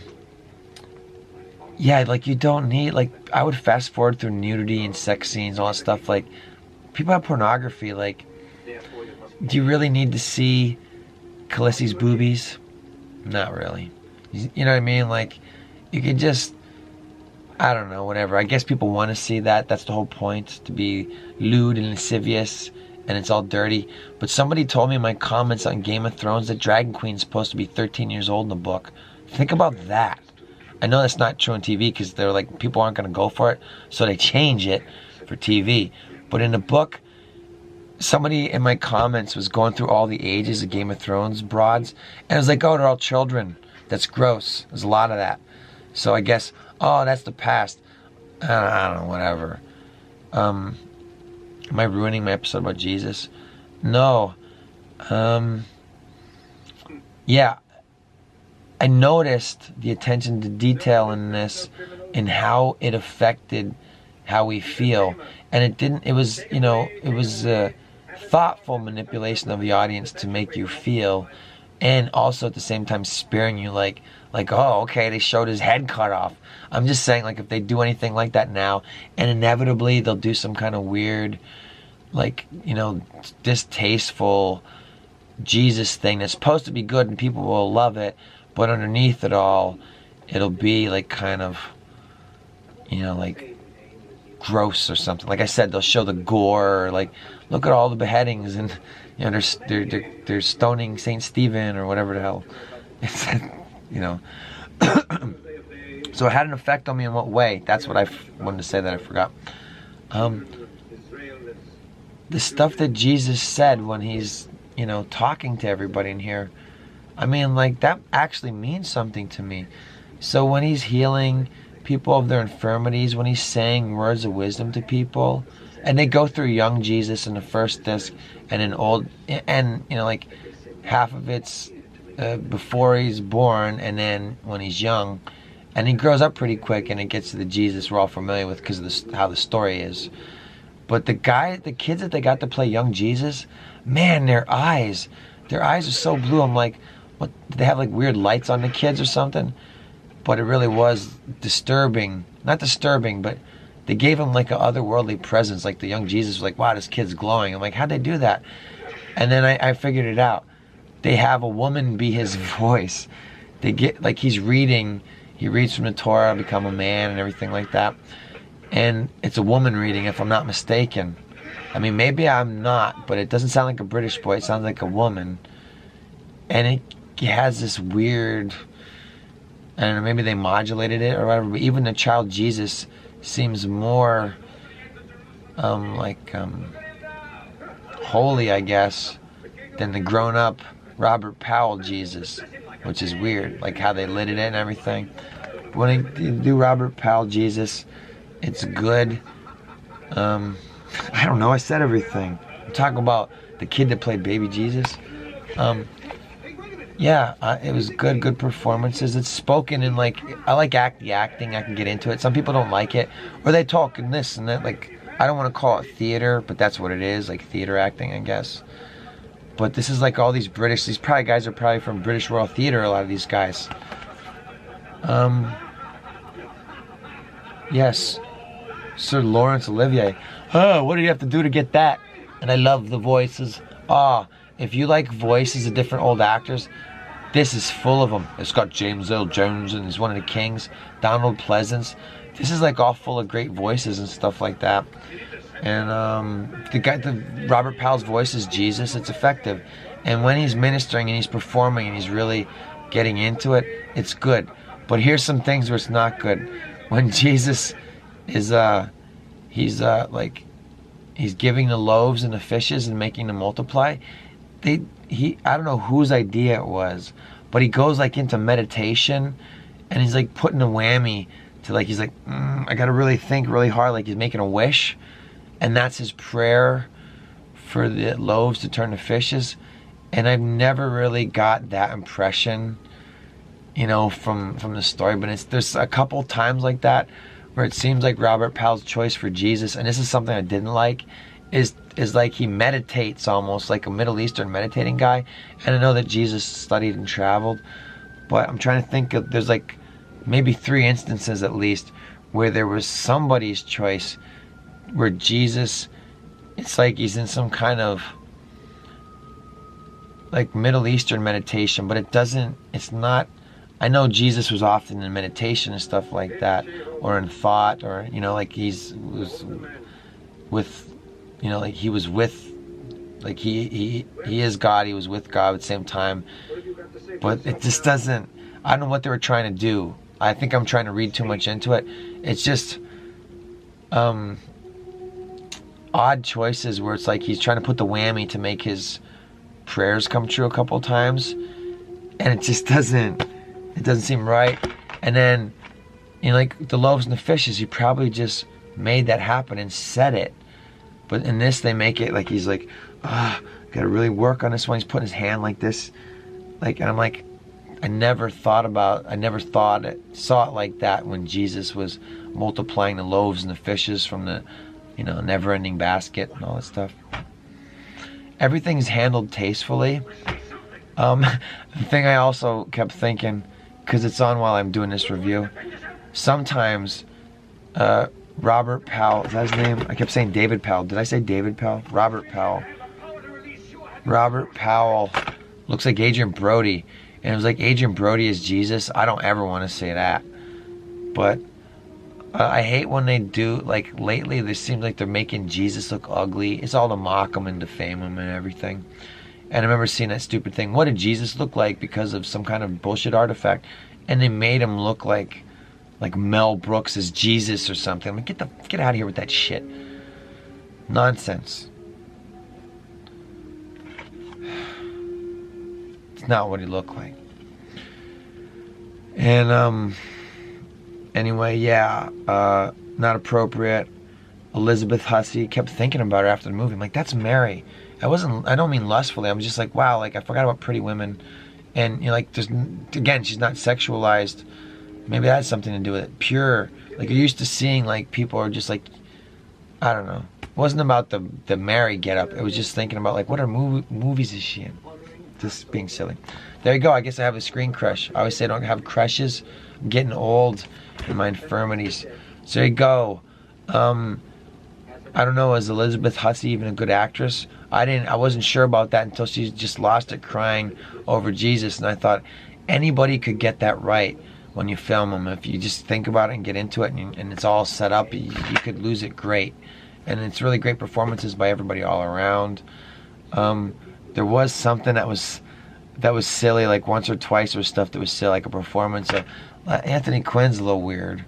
yeah, like you don't need, like I would fast forward through nudity and sex scenes, all that stuff. Like people have pornography. Like, do you really need to see Khaleesi's boobies? Not really. You know what I mean? Like, you could just, I don't know, whatever. I guess people want to see that. That's the whole point, to be lewd and lascivious, and it's all dirty. But somebody told me in my comments on Game of Thrones that Dragon Queen's supposed to be 13 years old in the book. Think about that. I know that's not true on TV because they're like, people aren't going to go for it, so they change it for TV. But in the book, somebody in my comments was going through all the ages of Game of Thrones broads, and it was like, oh, they're all children. That's gross. There's a lot of that. So I guess, oh, that's the past. I don't know, whatever. Am I ruining my episode about Jesus? No. Yeah. I noticed the attention to detail in this, in how it affected how we feel. And it was a thoughtful manipulation of the audience to make you feel, and also at the same time sparing you, like, oh, okay, they showed his head cut off. I'm just saying, like, if they do anything like that now, and inevitably they'll do some kind of weird, like, distasteful Jesus thing that's supposed to be good and people will love it, but underneath it all, it'll be like kind of, like gross or something. Like I said, they'll show the gore, or like, look at all the beheadings, and they're stoning Saint Stephen or whatever the hell. It's, So it had an effect on me in what way? That's what I wanted to say that I forgot. The stuff that Jesus said when he's, talking to everybody in here, I mean, like, that actually means something to me. So when he's healing people of their infirmities, when he's saying words of wisdom to people, and they go through young Jesus in the first disc, and in old, and, like, half of it's before he's born, and then when he's young, and he grows up pretty quick, and it gets to the Jesus we're all familiar with because of how the story is. But the kids that they got to play young Jesus, man, their eyes are so blue. I'm like, what? Did they have like weird lights on the kids or something? But it really was disturbing. Not disturbing, but they gave him like an otherworldly presence. Like the young Jesus was like, wow, this kid's glowing. I'm like, how'd they do that? And then I figured it out. They have a woman be his voice. They get, like, he's reading. He reads from the Torah, become a man and everything like that. And it's a woman reading, if I'm not mistaken. I mean, maybe I'm not, but it doesn't sound like a British boy. It sounds like a woman. And it has this weird, I don't know, maybe they modulated it or whatever, but even the child Jesus seems more holy, I guess, than the grown-up Robert Powell Jesus, which is weird, like how they lit it and everything. When they do Robert Powell Jesus, it's good. I don't know, I said everything. I'm talking about the kid that played baby Jesus. It was good performances. It's spoken in, like, I like the acting, I can get into it. Some people don't like it, or they talk in this and that, like, I don't want to call it theater, but that's what it is, like theater acting, I guess. But this is like all these guys are probably from British Royal Theatre, a lot of these guys. Yes. Sir Laurence Olivier. Oh, what did you have to do to get that? And I love the voices. If you like voices of different old actors, this is full of them. It's got James Earl Jones, and he's one of the kings. Donald Pleasance. This is like all full of great voices and stuff like that. And the Robert Powell's voice is Jesus. It's effective. And when he's ministering and he's performing and he's really getting into it, it's good. But here's some things where it's not good. When Jesus is he's giving the loaves and the fishes and making them multiply, I don't know whose idea it was, but he goes like into meditation, and he's like putting a whammy to like, he's like, I gotta really think really hard, like he's making a wish, and that's his prayer for the loaves to turn to fishes. And I've never really got that impression, you know, from the story. But there's a couple times like that where it seems like Robert Powell's choice for Jesus, and this is something I didn't like, is like he meditates almost like a Middle Eastern meditating guy. And I know that Jesus studied and traveled, but I'm trying to think of, there's like maybe 3 instances at least where there was somebody's choice where Jesus, it's like he's in some kind of like Middle Eastern meditation, but it's not, I know Jesus was often in meditation and stuff like that, or in thought, or, you know, like he was with he is God, he was with God at the same time. But it just doesn't, I don't know what they were trying to do. I think I'm trying to read too much into it. It's just odd choices where it's like he's trying to put the whammy to make his prayers come true a couple of times, and it just doesn't seem right. And then, you know, like the loaves and the fishes, he probably just made that happen and said it. But in this, they make it like he's like, gotta really work on this one. He's putting his hand like this, like, and I'm like, I never saw it like that when Jesus was multiplying the loaves and the fishes from the, you know, never-ending basket and all that stuff. Everything's handled tastefully. The thing I also kept thinking, because it's on while I'm doing this review, sometimes Robert Powell, is that his name? I kept saying David Powell. Did I say David Powell? Robert Powell. Robert Powell looks like Adrian Brody. And it was like Adrian Brody is Jesus. I don't ever want to say that. But I hate when they do, like lately, it seems like they're making Jesus look ugly. It's all to mock him and defame him and everything. And I remember seeing that stupid thing. What did Jesus look like because of some kind of bullshit artifact? And they made him look like Mel Brooks as Jesus or something. I'm like, get out of here with that shit. Nonsense. It's not what he looked like. And anyway, yeah, not appropriate. Elizabeth Hussey, kept thinking about her after the movie. I'm like, that's Mary. I don't mean lustfully. I'm just like, wow, like I forgot about Pretty Women. And you know, like again, she's not sexualized. Maybe that has something to do with it. Pure, like you're used to seeing like people are just like, I don't know. It wasn't about the Mary getup. It was just thinking about like, what are movies is she in? Just being silly. There you go. I guess I have a screen crush. I always say I don't have crushes. I'm getting old in my infirmities. So there you go. I don't know, is Elizabeth Hussey even a good actress? I wasn't sure about that until she just lost it crying over Jesus, and I thought anybody could get that right when you film them. If you just think about it and get into it, and it's all set up, you could lose it great. And it's really great performances by everybody all around. There was something that was silly, like once or twice there was stuff that was silly, like a performance of Anthony Quinn's a little weird.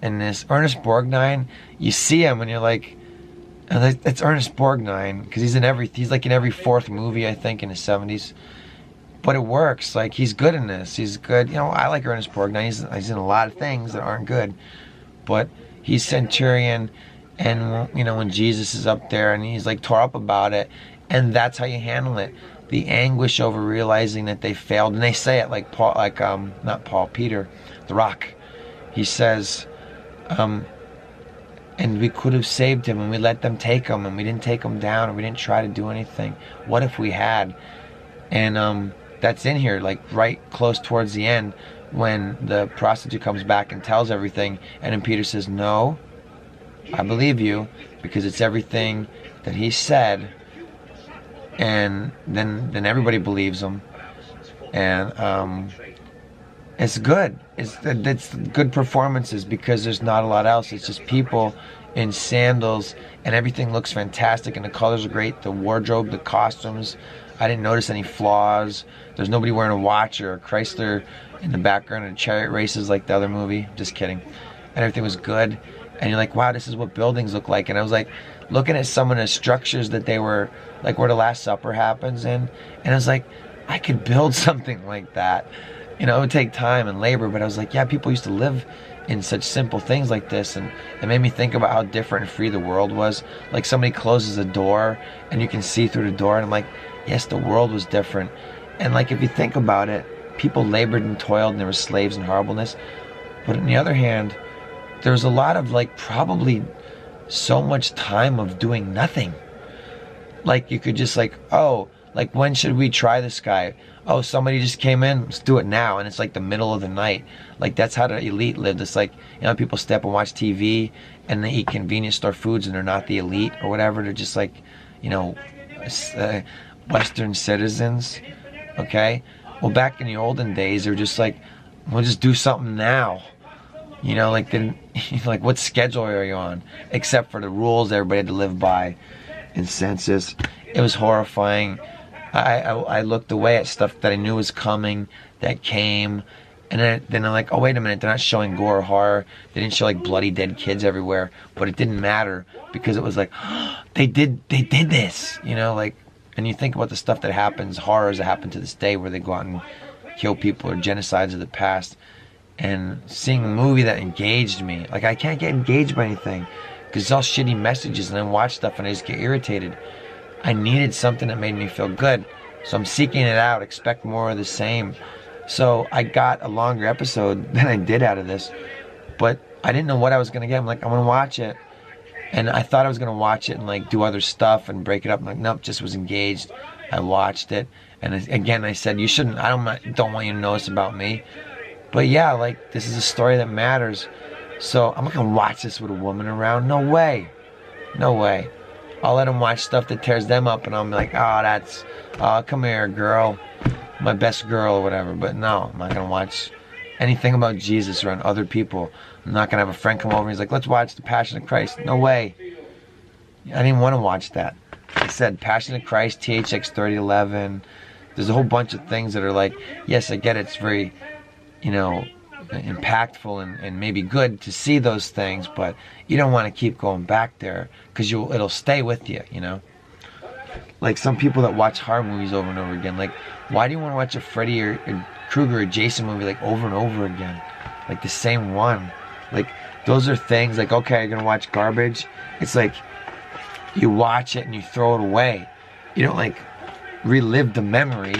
And this Ernest Borgnine, you see him and you're like, it's Ernest Borgnine, because he's like in every 4th movie, I think, in the 70s. But it works. Like, he's good in this. He's good. You know, I like Ernest Borgnine. He's in a lot of things that aren't good. But he's Centurion, and, you know, when Jesus is up there and he's, like, tore up about it, and that's how you handle it. The anguish over realizing that they failed. And they say it like Peter, The Rock. He says, and we could have saved him, and we let them take him, and we didn't take him down, and we didn't try to do anything. What if we had? And that's in here, like right close towards the end, when the prostitute comes back and tells everything, and then Peter says, no, I believe you because it's everything that he said, and then everybody believes him, and it's good. It's good performances because there's not a lot else. It's just people in sandals, and everything looks fantastic, and the colors are great. The wardrobe, the costumes, I didn't notice any flaws. There's nobody wearing a watch or a Chrysler in the background of chariot races like the other movie. Just kidding. And everything was good. And you're like, wow, this is what buildings look like. And I was like, looking at some of the structures that they were, like where the Last Supper happens in, and I was like, I could build something like that. You know, it would take time and labor, but I was like, yeah, people used to live in such simple things like this, and it made me think about how different and free the world was. Like somebody closes a door and you can see through the door, and I'm like, yes, the world was different. And like, if you think about it, people labored and toiled and there were slaves and horribleness. But on the other hand, there was a lot of like probably so much time of doing nothing. Like you could just like, oh, like when should we try this guy? Oh, somebody just came in, let's do it now. And it's like the middle of the night. Like that's how the elite lived. It's like, you know, people stay up and watch TV and they eat convenience store foods and they're not the elite or whatever. They're just like, you know, Western citizens. Okay. Well, back in the olden days, they were just like, we'll just do something now. You know, like then, like what schedule are you on? Except for the rules everybody had to live by and census. It was horrifying. I looked away at stuff that I knew was coming, that came, and then I'm like, oh wait a minute, they're not showing gore or horror. They didn't show like bloody dead kids everywhere, but it didn't matter because it was like, oh, they did this, you know, like. And you think about the stuff that happens, horrors that happen to this day, where they go out and kill people or genocides of the past, and seeing a movie that engaged me, like I can't get engaged by anything because it's all shitty messages, and I watch stuff and I just get irritated. I needed something that made me feel good. So I'm seeking it out, expect more of the same. So I got a longer episode than I did out of this, but I didn't know what I was going to get. I'm like, I'm going to watch it. And I thought I was going to watch it and like do other stuff and break it up. I'm like, nope, just was engaged. I watched it. And again, I said, you shouldn't, I don't want you to know this about me. But yeah, like this is a story that matters. So I'm not going to watch this with a woman around. No way. No way. I'll let them watch stuff that tears them up, and I'll be like, come here, girl, my best girl or whatever. But no, I'm not going to watch anything about Jesus around other people. I'm not going to have a friend come over and he's like, let's watch The Passion of Christ. No way. I didn't want to watch that. I said Passion of Christ, THX 3011. There's a whole bunch of things that are like, yes, I get it. It's very, you know, impactful and maybe good to see those things, but you don't want to keep going back there because it'll stay with you, you know. Like some people that watch horror movies over and over again, like why do you want to watch a Freddy or Krueger or Jason movie like over and over again, like the same one? Like those are things like, okay, you're gonna watch garbage. It's like you watch it and you throw it away. You don't like relive the memory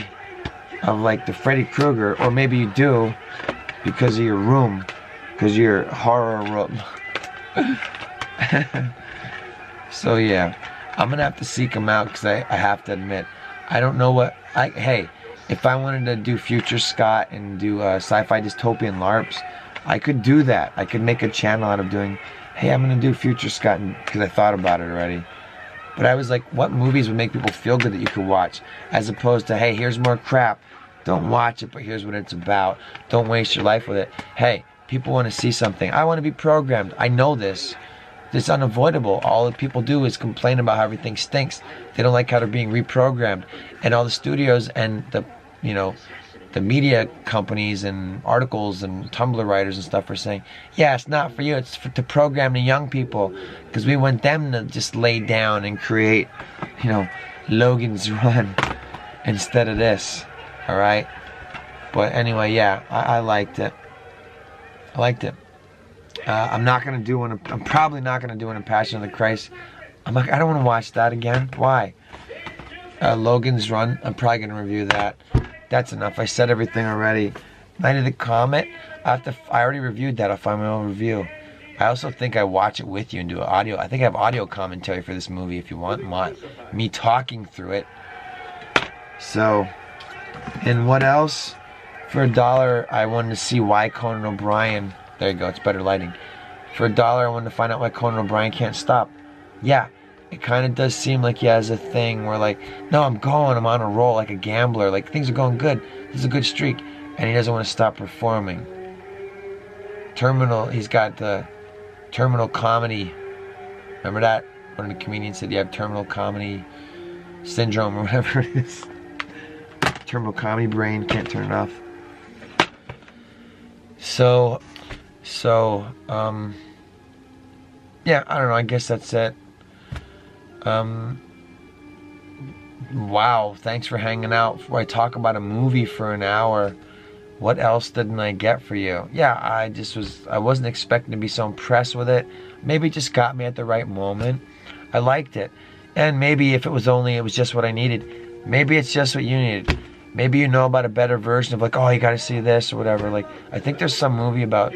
of like the Freddy Krueger, or maybe you do because of your room, because your horror room. So yeah, I'm gonna have to seek them out because I have to admit, I don't know what hey, if I wanted to do Future Scott and do sci-fi dystopian LARPs, I could do that. I could make a channel out of doing, hey, I'm gonna do Future Scott because I thought about it already. But I was like, what movies would make people feel good that you could watch, as opposed to, hey, here's more crap. Don't watch it, but here's what it's about. Don't waste your life with it. Hey, people want to see something. I want to be programmed. I know this. It's unavoidable. All that people do is complain about how everything stinks. They don't like how they're being reprogrammed. And all the studios and the, you know, the media companies and articles and Tumblr writers and stuff are saying, yeah, it's not for you. It's to program the young people because we want them to just lay down and create, you know, Logan's Run instead of this. All right. But anyway, yeah, I liked it. I liked it. I'm not gonna do one. I'm probably not gonna do one in Passion of the Christ. I'm like, I don't want to watch that again. Why? Logan's Run. I'm probably gonna review that. That's enough. I said everything already. Night of the Comet. I already reviewed that. I'll find my own review. I also think I watch it with you and do an audio. I think I have audio commentary for this movie if you want me talking through it. So, and what else? For $1, I wanted to see Why Conan O'Brien. There you go. It's better lighting. For $1, I wanted to find out why Conan O'Brien can't stop. Yeah, it kind of does seem like he has a thing where like, no, I'm on a roll like a gambler. Like things are going good. This is a good streak. And he doesn't want to stop performing. He's got the terminal comedy. Remember that? One of the comedians said you have terminal comedy syndrome or whatever it is. Terminal comedy brain, can't turn it off. So, yeah, I don't know, I guess that's it. Wow, thanks for hanging out before I talk about a movie for an hour. What else didn't I get for you? Yeah, I wasn't expecting to be so impressed with it. Maybe it just got me at the right moment. I liked it. And maybe if it was just what I needed. Maybe it's just what you needed. Maybe you know about a better version of like, oh, you gotta see this or whatever. Like, I think there's some movie about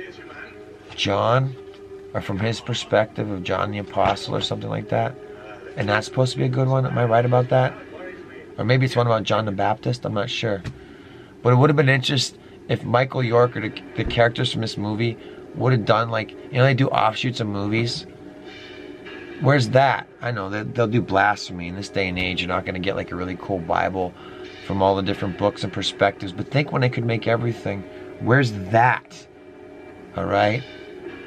John, or from his perspective of John the Apostle or something like that. And that's supposed to be a good one. Am I right about that? Or maybe it's one about John the Baptist. I'm not sure. But it would have been interesting if Michael York or the characters from this movie would have done like, you know, they do offshoots of movies. Where's that? I know they'll do blasphemy in this day and age. You're not going to get like a really cool Bible from all the different books and perspectives. But think when they could make everything. Where's that? All right?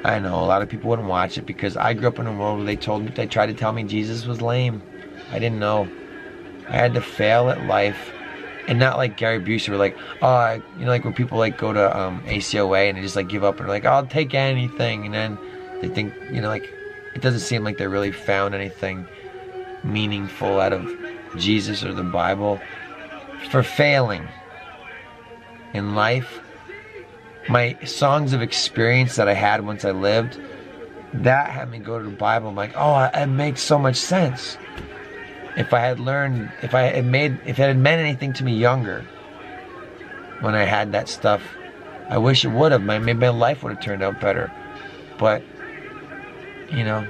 I know a lot of people wouldn't watch it because I grew up in a world where they tried to tell me Jesus was lame. I didn't know. I had to fail at life. And not like Gary Busey, where like, oh, you know, like when people like go to ACOA and they just like give up and they're like, I'll take anything. And then they think, you know, like, it doesn't seem like they really found anything meaningful out of Jesus or the Bible. For failing in life, my songs of experience that I had once I lived, that had me go to the Bible. I'm like, oh, it makes so much sense. If I had learned, if it had meant anything to me younger, when I had that stuff, I wish it would have. Maybe my life would have turned out better. But, you know,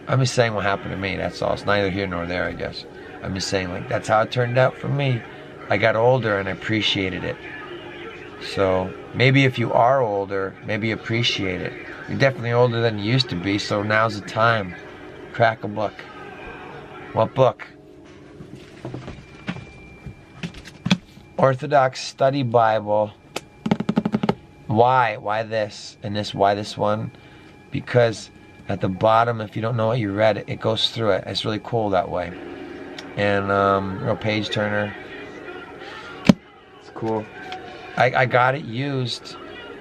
I'm just saying what happened to me. That's all. It's neither here nor there, I guess. I'm just saying, like, that's how it turned out for me. I got older and I appreciated it. So maybe if you are older, maybe appreciate it. You're definitely older than you used to be, so now's the time. Crack a book. What book? Orthodox Study Bible. Why? Why this? And this, why this one? Because at the bottom, if you don't know what you read, it goes through it. It's really cool that way. And real page turner. It's cool. I got it used.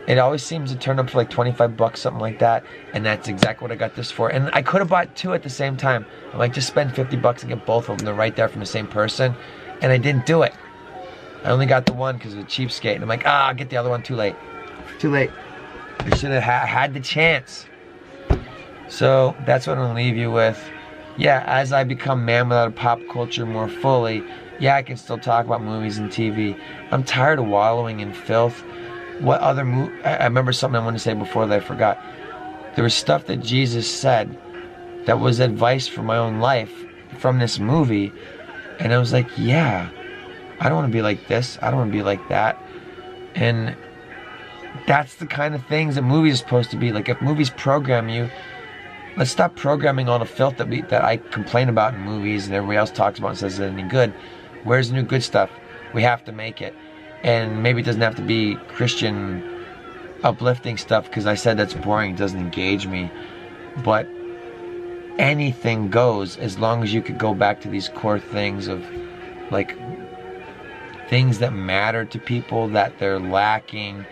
It always seems to turn up for like 25 bucks, something like that. And that's exactly what I got this for. And I could have bought two at the same time. I'm like, just spend 50 bucks and get both of them. They're right there from the same person. And I didn't do it. I only got the one because of the cheapskate. And I'm like, I'll get the other one too late. Too late. I should have had the chance. So that's what I'm going to leave you with. Yeah, as I become man without a pop culture more fully, yeah, I can still talk about movies and TV. I'm tired of wallowing in filth. What other I remember something I wanted to say before that I forgot. There was stuff that Jesus said that was advice for my own life from this movie. And I was like, yeah, I don't want to be like this. I don't want to be like that. And that's the kind of things that movies are supposed to be. Like, if movies program you, let's stop programming all the filth that I complain about in movies and everybody else talks about and says it's any good. Where's the new good stuff? We have to make it. And maybe it doesn't have to be Christian uplifting stuff, because I said that's boring, it doesn't engage me. But anything goes, as long as you could go back to these core things of like things that matter to people, that they're lacking,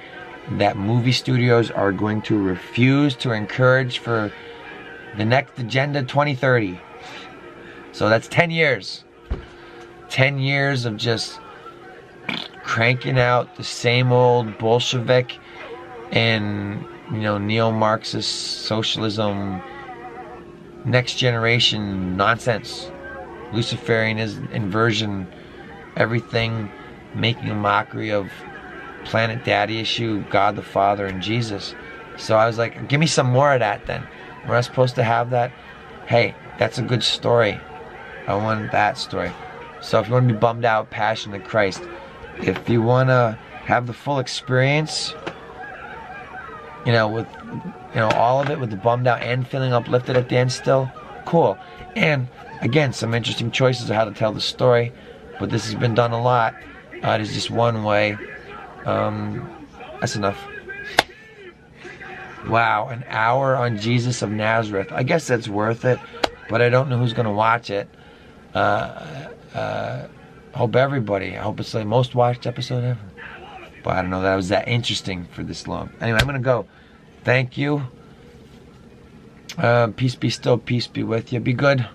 that movie studios are going to refuse to encourage for the next Agenda 2030. So that's 10 years. 10 years of just cranking out the same old Bolshevik and, you know, neo-Marxist socialism, next generation nonsense, Luciferian inversion, everything making a mockery of Planet Daddy issue, God the Father, and Jesus. So I was like, give me some more of that then. We're not supposed to have that. Hey, that's a good story. I want that story. So if you want to be bummed out, Passion of Christ. If you want to have the full experience, you know, with, you know, all of it, with the bummed out and feeling uplifted at the end still, cool. And again, some interesting choices of how to tell the story, but this has been done a lot. It is just one way. That's enough. Wow, an hour on Jesus of Nazareth. I guess that's worth it, but I don't know who's going to watch it. Hope everybody. I hope it's the most watched episode ever. But I don't know that was that interesting for this long. Anyway, I'm going to go. Thank you. Peace be still. Peace be with you. Be good.